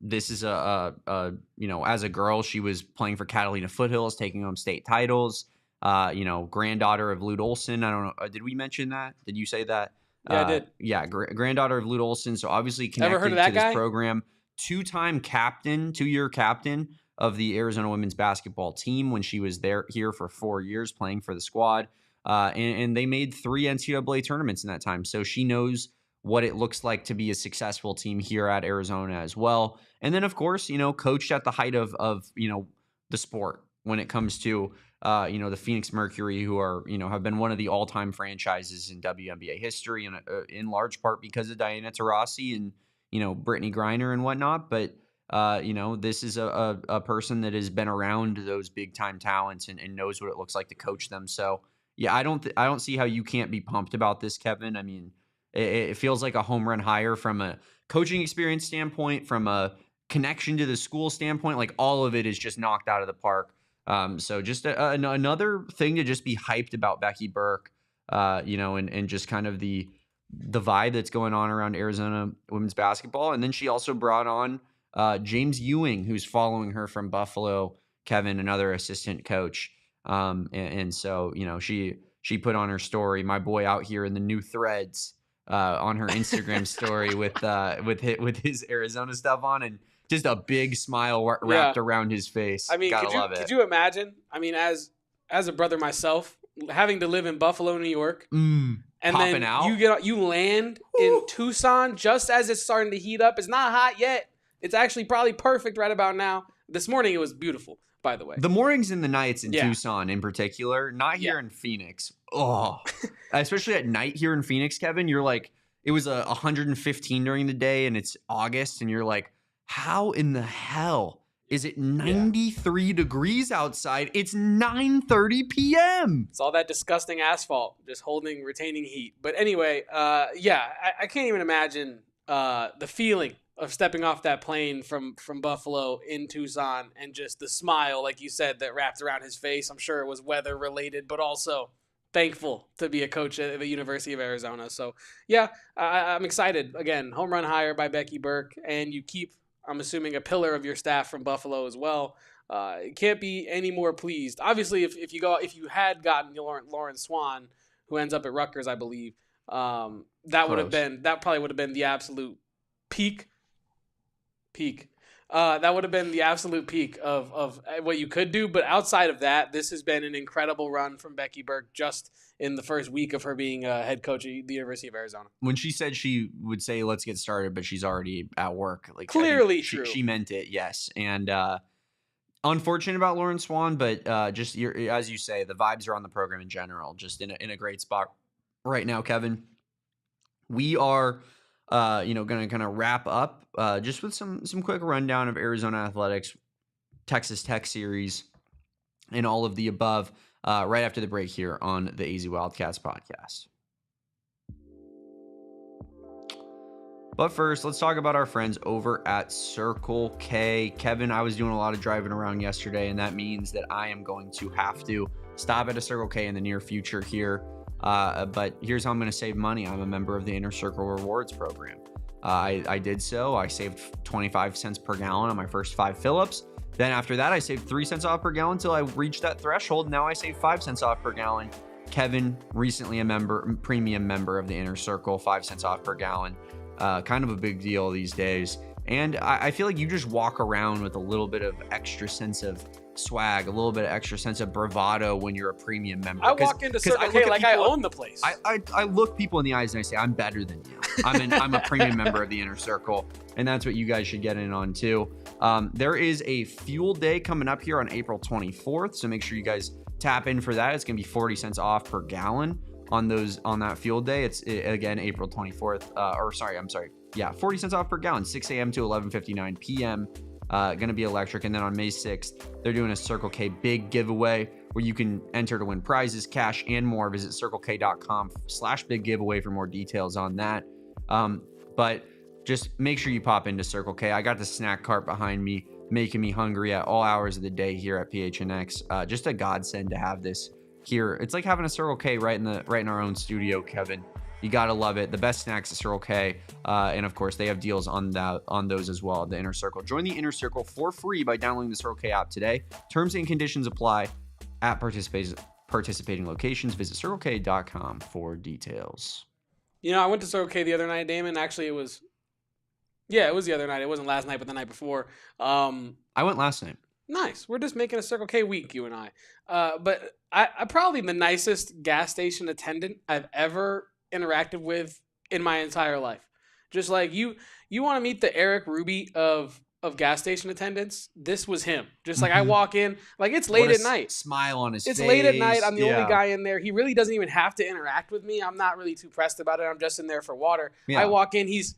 This is as a girl, she was playing for Catalina Foothills, taking home state titles. Granddaughter of Lute Olson. I don't know. Did we mention that? Did you say that? Yeah, I did. Yeah, granddaughter of Lute Olson. So obviously connected Ever heard of that to this guy? program. Two-year captain of the Arizona women's basketball team when she was here for 4 years playing for the squad. And they made 3 NCAA tournaments in that time. So she knows what it looks like to be a successful team here at Arizona as well. And then, of course, coached at the height of the sport when it comes to the Phoenix Mercury, who are, have been one of the all-time franchises in WNBA history, and in large part because of Diana Taurasi and, Brittany Griner and whatnot. But, this is a person that has been around those big-time talents and knows what it looks like to coach them. So, yeah, I don't see how you can't be pumped about this, Kevin. I mean, it feels like a home run hire from a coaching experience standpoint, from a connection to the school standpoint. Like, all of it is just knocked out of the park. So just another thing to just be hyped about Becky Burke, and just kind of the vibe that's going on around Arizona women's basketball. And then she also brought on James Ewing, who's following her from Buffalo, Kevin, another assistant coach. And so, she put on her story, my boy out here in the new threads, on her Instagram story with his Arizona stuff on, and just a big smile wrapped around his face. I mean, could you imagine? I mean, as a brother myself, having to live in Buffalo, New York, and then you land in Tucson just as it's starting to heat up. It's not hot yet. It's actually probably perfect right about now. This morning it was beautiful, by the way. The mornings and the nights in Tucson in particular, not here in Phoenix. Oh, especially at night here in Phoenix, Kevin, you're like, it was 115 during the day and it's August and you're like, how in the hell is it 93 degrees outside? It's 9:30 p.m. It's all that disgusting asphalt just retaining heat. But anyway, I can't even imagine the feeling of stepping off that plane from Buffalo in Tucson and just the smile, like you said, that wrapped around his face. I'm sure it was weather related, but also thankful to be a coach at the University of Arizona. So, yeah, I'm excited. Again, home run hire by Becky Burke, and you keep, I'm assuming, a pillar of your staff from Buffalo as well. Can't be any more pleased. Obviously, if you had gotten Lauryn Swann, who ends up at Rutgers, I believe, that probably would have been the absolute peak. That would have been the absolute peak of what you could do. But outside of that, this has been an incredible run from Becky Burke just in the first week of her being head coach at the University of Arizona. When she said she would say, let's get started, but she's already at work. Like, clearly true. She meant it, yes. And unfortunate about Lauryn Swann, but just as you say, the vibes are on the program in general, just in a great spot right now, Kevin. We are going to kind of wrap up just with some quick rundown of Arizona athletics, Texas Tech series, and all of the above right after the break here on the AZ Wildcats podcast. But first, let's talk about our friends over at Circle K. Kevin, I was doing a lot of driving around yesterday, and that means that I am going to have to stop at a Circle K in the near future here. But here's how I'm going to save money. I'm a member of the Inner Circle Rewards program. I did so. I saved 25 cents per gallon on my first 5 fill-ups. Then after that, I saved 3 cents off per gallon until I reached that threshold. Now I save 5 cents off per gallon. Kevin, recently a premium member of the Inner Circle, 5 cents off per gallon. Kind of a big deal these days. And I feel like you just walk around with a little bit of extra sense of swag, a little bit of extra sense of bravado when you're a premium member. I walk into Circle K like I own the place. I look people in the eyes and I say, I'm better than you. I'm a premium member of the Inner Circle, and that's what you guys should get in on too. There is a fuel day coming up here on April 24th, so make sure you guys tap in for that. It's going to be 40 cents off per gallon on that fuel day. It's again April 24th, 40 cents off per gallon, 6 a.m. to 11:59 p.m. Going to be electric. And then on May 6th, they're doing a Circle K big giveaway where you can enter to win prizes, cash, and more. Visit circlek.com/big giveaway for more details on that. But just make sure you pop into Circle K. I got the snack cart behind me, making me hungry at all hours of the day here at PHNX. Just a godsend to have this here. It's like having a Circle K right in our own studio, Kevin. You gotta love it. The best snacks at Circle K, and of course they have deals on those as well. The Inner Circle. Join the Inner Circle for free by downloading the Circle K app today. Terms and conditions apply at participating locations. Visit circlek.com for details. You know, I went to Circle K the other night, Damon. Actually, it was the other night. It wasn't last night, but the night before. I went last night. Nice. We're just making a Circle K week, you and I. But I probably the nicest gas station attendant I've ever interacted with in my entire life. Just like you want to meet the Eric Ruby of gas station attendants. This was him. Just like I walk in, like it's late at night. Smile on his face. It's late at night. I'm the only guy in there. He really doesn't even have to interact with me. I'm not really too pressed about it. I'm just in there for water. Yeah. I walk in. He's,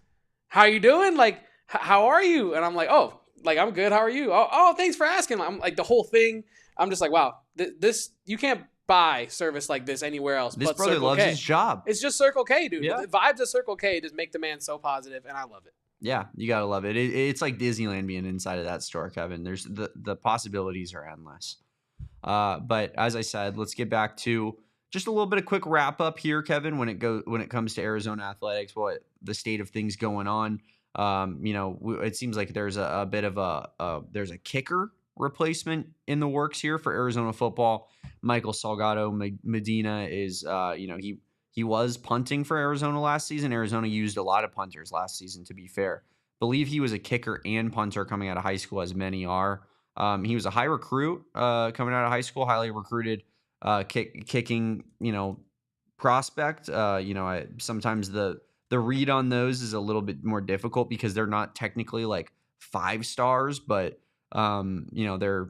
how you doing? Like, how are you? And I'm like, oh, like I'm good. How are you? Oh, thanks for asking. I'm like the whole thing. I'm just like, wow, this you can't buy service like this anywhere else. This but brother Circle loves K. his job. It's just Circle K, dude. Yeah. The vibes of Circle K just make the man so positive, and I love it. Yeah, you gotta love it. It's like Disneyland being inside of that store, Kevin. There's the possibilities are endless. But as I said, let's get back to just a little bit of quick wrap up here, Kevin. When it comes to Arizona athletics, what the state of things going on. It seems like there's a bit of there's a kicker replacement in the works here for Arizona football. Michael Salgado Medina is, he was punting for Arizona last season. Arizona used a lot of punters last season, to be fair. Believe he was a kicker and punter coming out of high school, as many are. He was a high recruit coming out of high school, highly recruited kicking, prospect. Sometimes the read on those is a little bit more difficult because they're not technically like 5 stars, but they're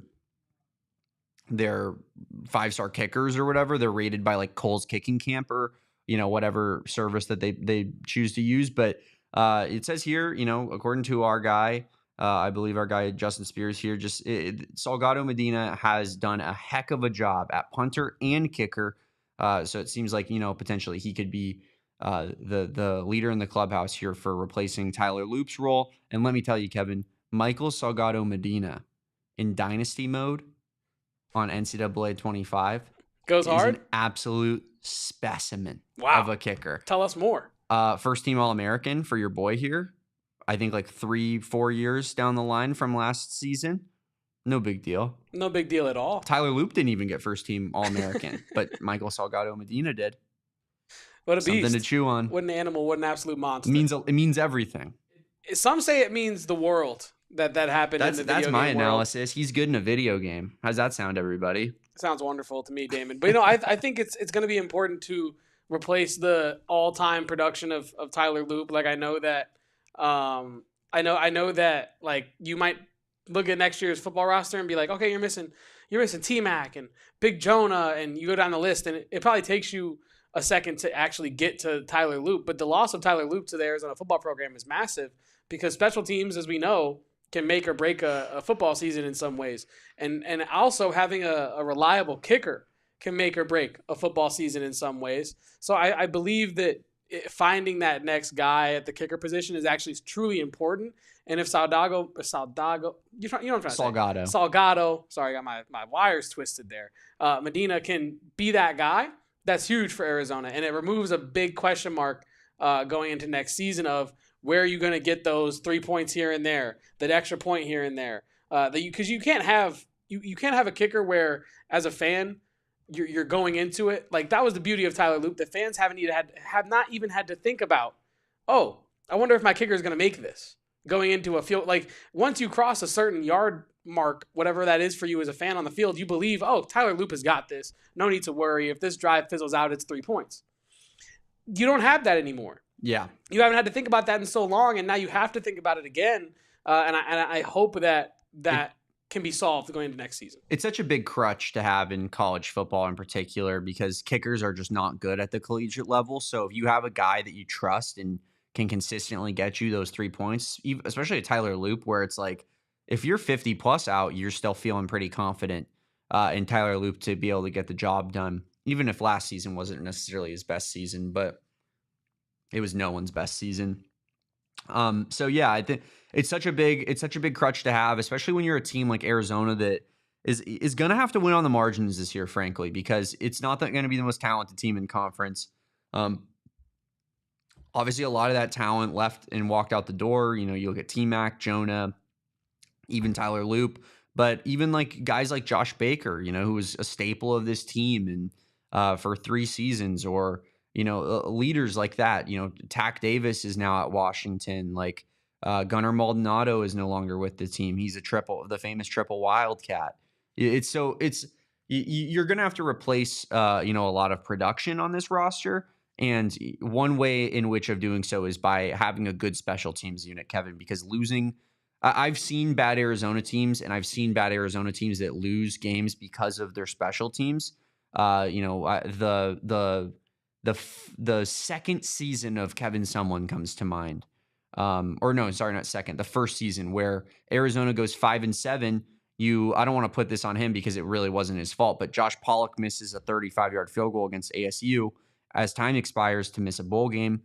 5-star kickers or whatever. They're rated by like Cole's Kicking Camp or, whatever service that they choose to use. But it says here, according to our guy, I believe our guy Justin Spears here, Salgado Medina has done a heck of a job at punter and kicker. So it seems like, potentially he could be the leader in the clubhouse here for replacing Tyler Loop's role. And let me tell you, Kevin, Michael Salgado Medina in dynasty mode on NCAA 25 goes hard. An absolute specimen of a kicker. Tell us more. First team All-American for your boy here. I think like 3-4 years down the line from last season. No big deal. No big deal at all. Tyler Loop didn't even get first team All-American, but Michael Salgado Medina did. What a beast. Something to chew on. What an animal. What an absolute monster. It means everything. Some say it means the world that happened in the video game. That's my analysis. He's good in a video game. How's that sound, everybody? Sounds wonderful to me, Damon. But I think it's going to be important to replace the all-time production of Tyler Loop. Like I know that like you might look at next year's football roster and be like, okay, you're missing T-Mac and Big Jonah, and you go down the list, and it probably takes you a second to actually get to Tyler Loop. But the loss of Tyler Loop to the Arizona football program is massive because special teams, as we know, can make or break a football season in some ways. And also having a reliable kicker can make or break a football season in some ways. So I believe that finding that next guy at the kicker position is actually truly important. And if Salgado, you know what I'm trying to say? Salgado. Sorry, I got my wires twisted there. Medina can be that guy. That's huge for Arizona, and it removes a big question mark going into next season of where are you going to get those 3 points here and there, that extra point here and there, because you can't have you can't have a kicker where as a fan you're going into it like that was the beauty of Tyler Lute. The fans have not even had to think about, oh, I wonder if my kicker is going to make this going into a field. Like once you cross a certain yard mark, whatever that is for you as a fan on the field, you believe, oh, Tyler Lute has got this. No need to worry. If this drive fizzles out, it's 3 points. You don't have that anymore. Yeah. You haven't had to think about that in so long, and now you have to think about it again. And I hope that can be solved going into next season. It's such a big crutch to have in college football in particular because kickers are just not good at the collegiate level. So if you have a guy that you trust and can consistently get you those 3 points, especially at Tyler Lute, where it's like, if you're 50 plus out, you're still feeling pretty confident in Tyler Lute to be able to get the job done, even if last season wasn't necessarily his best season, but it was no one's best season. So yeah, I think it's such a big crutch to have, especially when you're a team like Arizona that is going to have to win on the margins this year, frankly, because it's not going to be the most talented team in conference. Obviously, a lot of that talent left and walked out the door. You know, you look at T-Mac, Jonah, even Tyler Lute, but even like guys like Josh Baker, you know, who was a staple of this team and for 3 seasons, or you know, leaders like that. You know, Tack Davis is now at Washington. Like Gunnar Maldonado is no longer with the team. He's the famous triple Wildcat. You're gonna have to replace a lot of production on this roster. And one way in which of doing so is by having a good special teams unit, Kevin, because I've seen bad Arizona teams, and I've seen bad Arizona teams that lose games because of their special teams. The second season of Kevin Sumlin comes to mind. The first season where Arizona goes 5-7. I don't want to put this on him because it really wasn't his fault, but Josh Pollock misses a 35-yard field goal against ASU as time expires to miss a bowl game.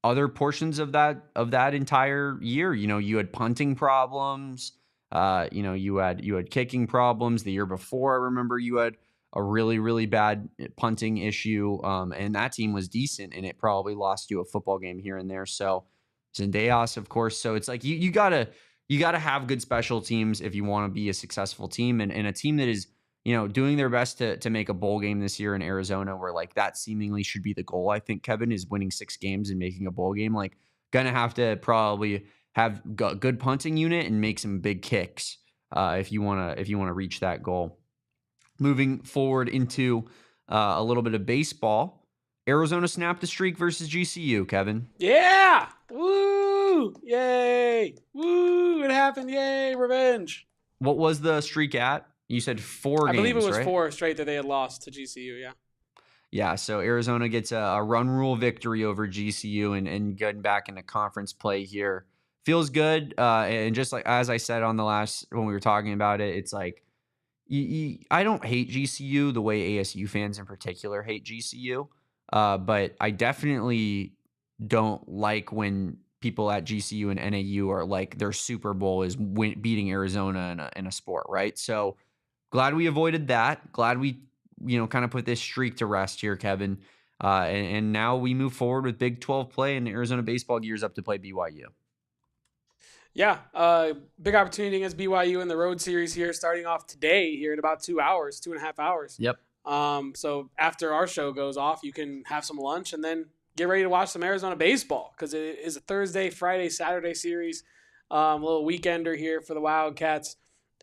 Other portions of that entire year, you know, you had punting problems, you had kicking problems. The year before, I remember you had a really, really bad punting issue, and that team was decent, and it probably lost you a football game here and there. So Zendejas, of course. So it's like you gotta have good special teams if you want to be a successful team, and a team that is, you know, doing their best to make a bowl game this year in Arizona, where like that seemingly should be the goal. I think, Kevin, is winning 6 games and making a bowl game. Like, gonna have to probably have a good punting unit and make some big kicks if you wanna reach that goal. Moving forward into a little bit of baseball, Arizona snapped the streak versus GCU, Kevin. Yeah! Woo! Yay! Woo! It happened! Yay! Revenge! What was the streak at? You said 4 games, I believe it was right? 4 straight that they had lost to GCU, yeah. Yeah, so Arizona gets a run rule victory over GCU and getting back into conference play here. Feels good. And just like as I said on the last, when we were talking about it, it's like, I don't hate GCU the way ASU fans in particular hate GCU, but I definitely don't like when people at GCU and NAU are like their Super Bowl is beating Arizona in a sport, right? So glad we avoided that. Glad we, kind of put this streak to rest here, Kevin. And now we move forward with Big 12 play, and Arizona baseball gears up to play BYU. Yeah, big opportunity against BYU in the road series here, starting off today here in about 2.5 hours. Yep. So after our show goes off, you can have some lunch and then get ready to watch some Arizona baseball, because it is a Thursday, Friday, Saturday series, a little weekender here for the Wildcats.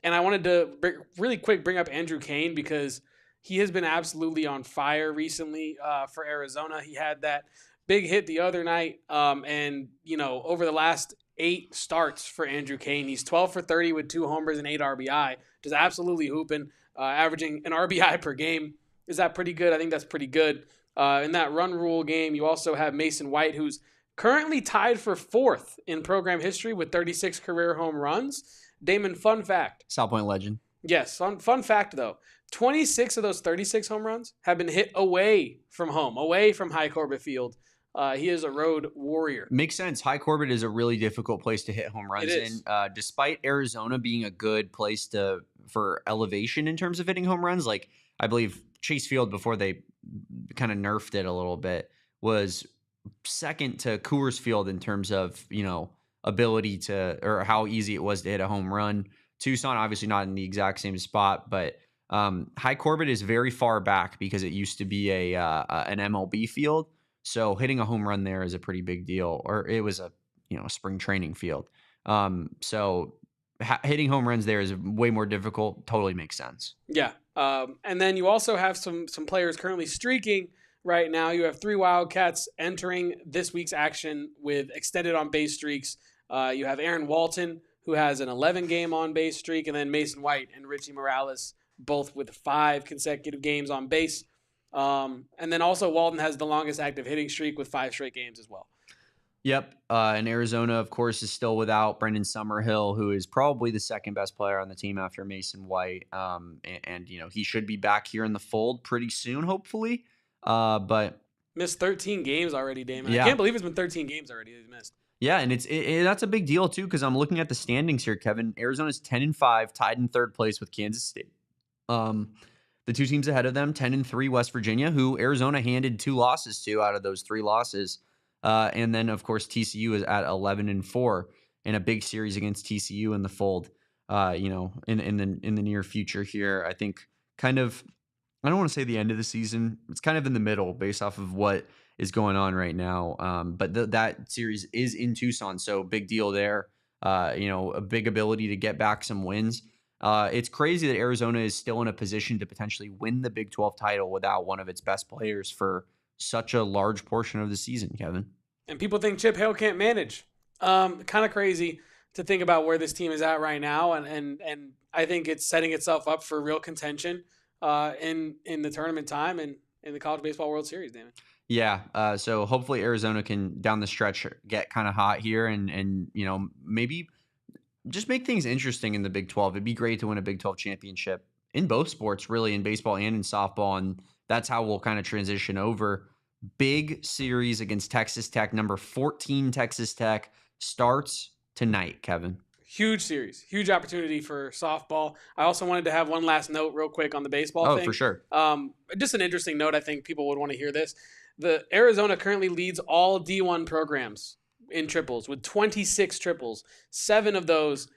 And I wanted to really quick bring up Andrew Kane, because he has been absolutely on fire recently for Arizona. He had that big hit the other night, and over the last 8 starts for Andrew Kane, he's 12 for 30 with 2 homers and 8 RBI, just absolutely hooping, averaging an RBI per game. Is that pretty good? I think that's pretty good. In that run rule game, you also have Mason White, who's currently tied for 4th in program history with 36 career home runs. Damon, fun fact. South Point legend. Yes, fun fact, though. 26 of those 36 home runs have been hit away from home, away from High Corbett Field. He is a road warrior. Makes sense. High Corbett is a really difficult place to hit home runs in. Despite Arizona being a good place for elevation in terms of hitting home runs, like I believe Chase Field, before they kind of nerfed it a little bit, was second to Coors Field in terms of, ability to, or how easy it was to hit a home run. Tucson, obviously not in the exact same spot, but High Corbett is very far back because it used to be an MLB field. So hitting a home run there is a pretty big deal, or it was a spring training field. So hitting home runs there is way more difficult. Totally makes sense. Yeah. And then you also have some players currently streaking right now. You have 3 Wildcats entering this week's action with extended on base streaks. You have Aaron Walton, who has an 11-game on base streak, and then Mason White and Richie Morales, both with 5 consecutive games on base. And then also Walton has the longest active hitting streak with 5 straight games as well. Yep. And Arizona, of course, is still without Brendan Summerhill, who is probably the second best player on the team after Mason White. And he should be back here in the fold pretty soon, hopefully. But missed 13 games already, Damon. Yeah. I can't believe it's been 13 games already he's missed. Yeah, and that's a big deal, too, because I'm looking at the standings here, Kevin. Arizona's 10-5, tied in third place with Kansas State. The 2 teams ahead of them, 10-3 West Virginia, who Arizona handed 2 losses to out of those 3 losses. And then, of course, TCU is at 11-4 in a big series against TCU in the fold, in the near future here. I think I don't want to say the end of the season. It's kind of in the middle based off of what is going on right now. But that series is in Tucson, so big deal there. A big ability to get back some wins. It's crazy that Arizona is still in a position to potentially win the Big 12 title without one of its best players for such a large portion of the season, Kevin. And people think Chip Hale can't manage. Kind of crazy to think about where this team is at right now, and I think it's setting itself up for real contention in the tournament time and in the College Baseball World Series, Damon. Yeah, so hopefully Arizona can, down the stretch, get kind of hot here and maybe just make things interesting in the Big 12. It'd be great to win a Big 12 championship in both sports, really, in baseball and in softball, and that's how we'll kind of transition over. Big series against Texas Tech. Number 14 Texas Tech starts tonight, Kevin. Huge series. Huge opportunity for softball. I also wanted to have one last note real quick on the baseball thing. Oh, for sure. Just an interesting note. I think people would want to hear this. The Arizona currently leads all D1 programs in triples with 26 triples. 7 of those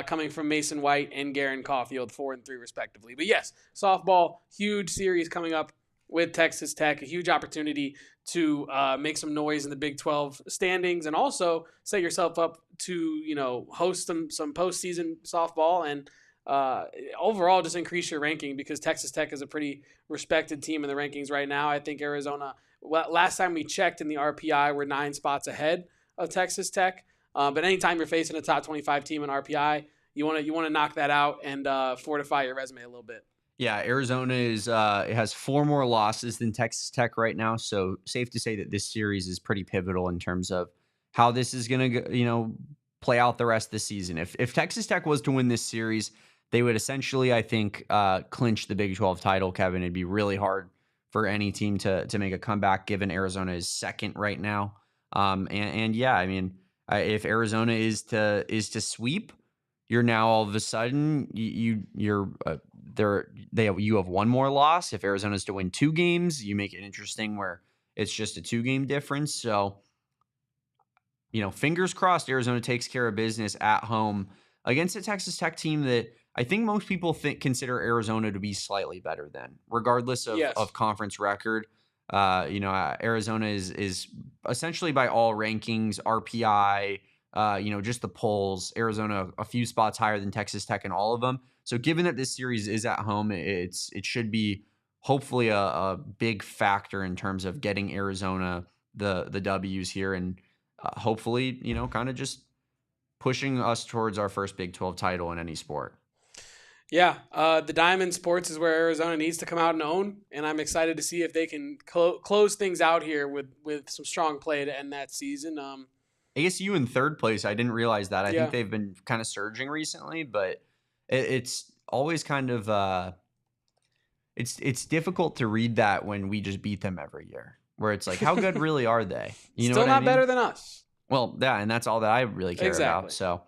coming from Mason White and Garen Caulfield, 4 and 3 respectively. But yes, softball, huge series coming up with Texas Tech, a huge opportunity to make some noise in the Big 12 standings and also set yourself up to, host some postseason softball and overall just increase your ranking because Texas Tech is a pretty respected team in the rankings right now. I think Arizona, last time we checked in the RPI, we're 9 spots ahead of Texas Tech. But anytime you're facing a top 25 team in RPI, you want to knock that out and fortify your resume a little bit. Yeah, Arizona it has 4 more losses than Texas Tech right now, so safe to say that this series is pretty pivotal in terms of how this is going to, play out the rest of the season. If Texas Tech was to win this series, they would essentially, I think, clinch the Big 12 title, Kevin. It'd be really hard for any team to make a comeback, given Arizona is second right now. And yeah, I mean, if Arizona is to sweep, you're now all of a sudden you have 1 more loss. If Arizona's to win 2 games, you make it interesting where it's just a 2-game difference. So, fingers crossed Arizona takes care of business at home against a Texas Tech team that I think most people consider Arizona to be slightly better than, regardless of conference record. Arizona is essentially by all rankings, RPI, just the polls, Arizona a few spots higher than Texas Tech in all of them. So given that this series is at home, it should be hopefully a big factor in terms of getting Arizona the W's here and hopefully, kind of just pushing us towards our first Big 12 title in any sport. Yeah, the Diamond Sports is where Arizona needs to come out and own, and I'm excited to see if they can close things out here with some strong play to end that season. ASU in third place, I didn't realize that. I think they've been kind of surging recently, but it's always kind of it's difficult to read that when we just beat them every year, where it's like, how good really are they? Still not better than us. Well, yeah, and that's all that I really care about. So,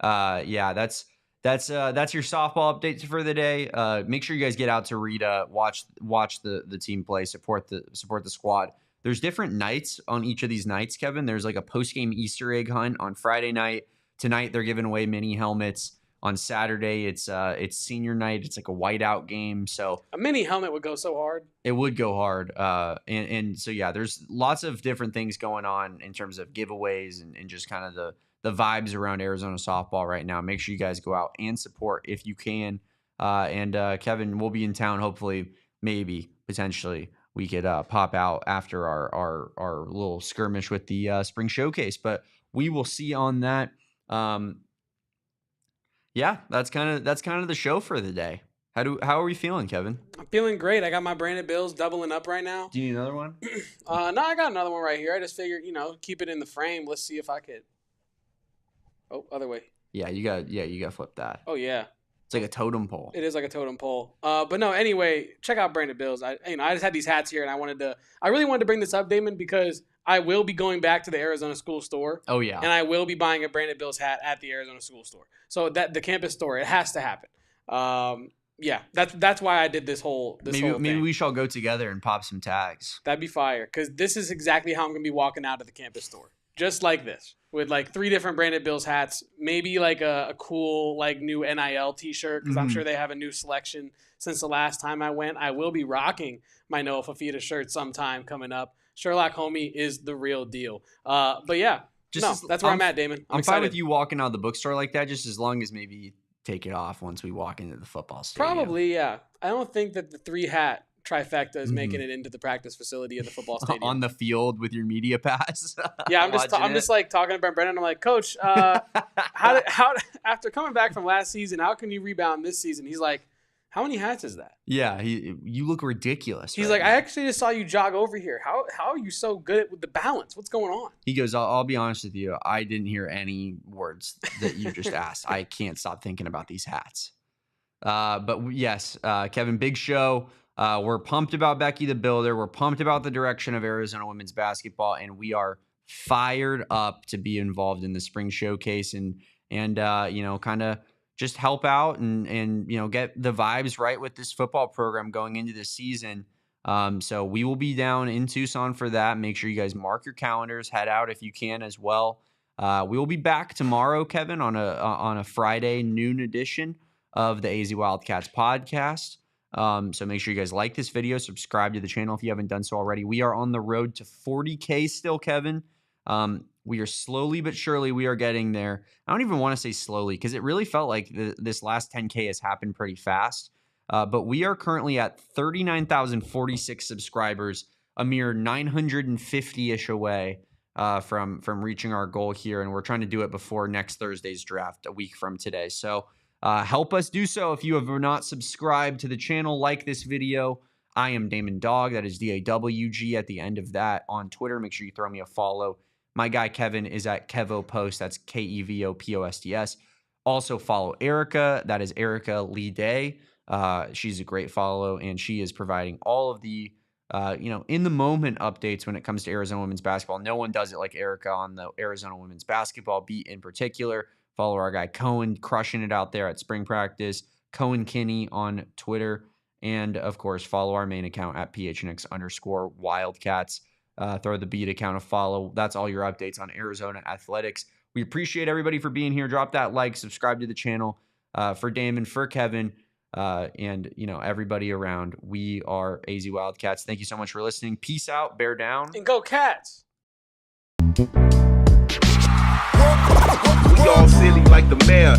that's That's your softball updates for the day. Make sure you guys get out to Rita, watch the team play, support the squad. There's different nights on each of these nights, Kevin. There's like a post-game Easter egg hunt on Friday night. Tonight they're giving away mini helmets. On Saturday it's senior night. It's like a whiteout game. So a mini helmet would go so hard. It would go hard. And so yeah, there's lots of different things going on in terms of giveaways and just kind of the vibes around Arizona softball right now. Make sure you guys go out and support if you can. And Kevin will be in town. Hopefully, maybe, potentially, we could pop out after our little skirmish with the spring showcase. But we will see on that. Yeah, that's kind of the show for the day. How are we feeling, Kevin? I'm feeling great. I got my branded bills doubling up right now. Do you need another one? No, I got another one right here. I just figured, keep it in the frame. Let's see if I could. Oh, other way. Yeah, you got to flip that. Oh yeah. It's like a totem pole. It is like a totem pole. But no, anyway, check out branded bills. I just had these hats here and I really wanted to bring this up, Damon, because I will be going back to the Arizona School Store. Oh yeah. And I will be buying a branded bills hat at the Arizona School Store. So that the campus store, it has to happen. Yeah, that's why I did this whole thing. Maybe we shall go together and pop some tags. That'd be fire, because this is exactly how I'm gonna be walking out of the campus store, just like this, with like 3 different branded bills hats, maybe like a cool like new NIL T-shirt, because I'm sure they have a new selection since the last time I went. I will be rocking my Noah Fafita shirt sometime coming up. Sherlock Homie is the real deal. But yeah, that's where I'm at, Damon. I'm fine with you walking out of the bookstore like that, just as long as maybe take it off once we walk into the football stadium. Probably, yeah. I don't think that the 3-hat trifecta is making it into the practice facility of the football stadium. On the field with your media pass. Yeah, I'm just like talking to Brendan. I'm like, Coach, how after coming back from last season, how can you rebound this season? He's like, how many hats is that? Yeah, you look ridiculous. He's like, I actually just saw you jog over here. How are you so good with the balance? What's going on? He goes, I'll be honest with you. I didn't hear any words that you just asked. I can't stop thinking about these hats. But yes, Kevin, big show. We're pumped about Becky the Builder. We're pumped about the direction of Arizona women's basketball, and we are fired up to be involved in the spring showcase and kind of just help out and get the vibes right with this football program going into the season. So we will be down in Tucson for that. Make sure you guys mark your calendars, head out if you can as well. We will be back tomorrow, Kevin, on a Friday noon edition of the AZ Wildcats podcast. So make sure you guys like this video, subscribe to the channel if you haven't done so already. We are on the road to 40K still, Kevin. We are slowly but surely we are getting there. I don't even want to say slowly because it really felt like this last 10K has happened pretty fast. But we are currently at 39,046 subscribers, a mere 950-ish away from reaching our goal here. And we're trying to do it before next Thursday's draft, a week from today. So help us do so. If you have not subscribed to the channel, like this video. I am Damon Dog. That is DAWG at the end of that on Twitter. Make sure you throw me a follow. My guy Kevin is at KevoPost. That's KEVOPOSTS. Also follow Erica. That is Erica Lee Day. She's a great follow, and she is providing all of the in the moment updates when it comes to Arizona women's basketball. No one does it like Erica on the Arizona women's basketball beat in particular. Follow our guy Cohen, crushing it out there at spring practice. Cohen Kinney on Twitter. And, of course, follow our main account at PHNX_Wildcats. Throw the beat account a follow. That's all your updates on Arizona athletics. We appreciate everybody for being here. Drop that like, subscribe to the channel. For Damon, for Kevin, and everybody around. We are AZ Wildcats. Thank you so much for listening. Peace out. Bear down. And go Cats. We all silly like the mayor.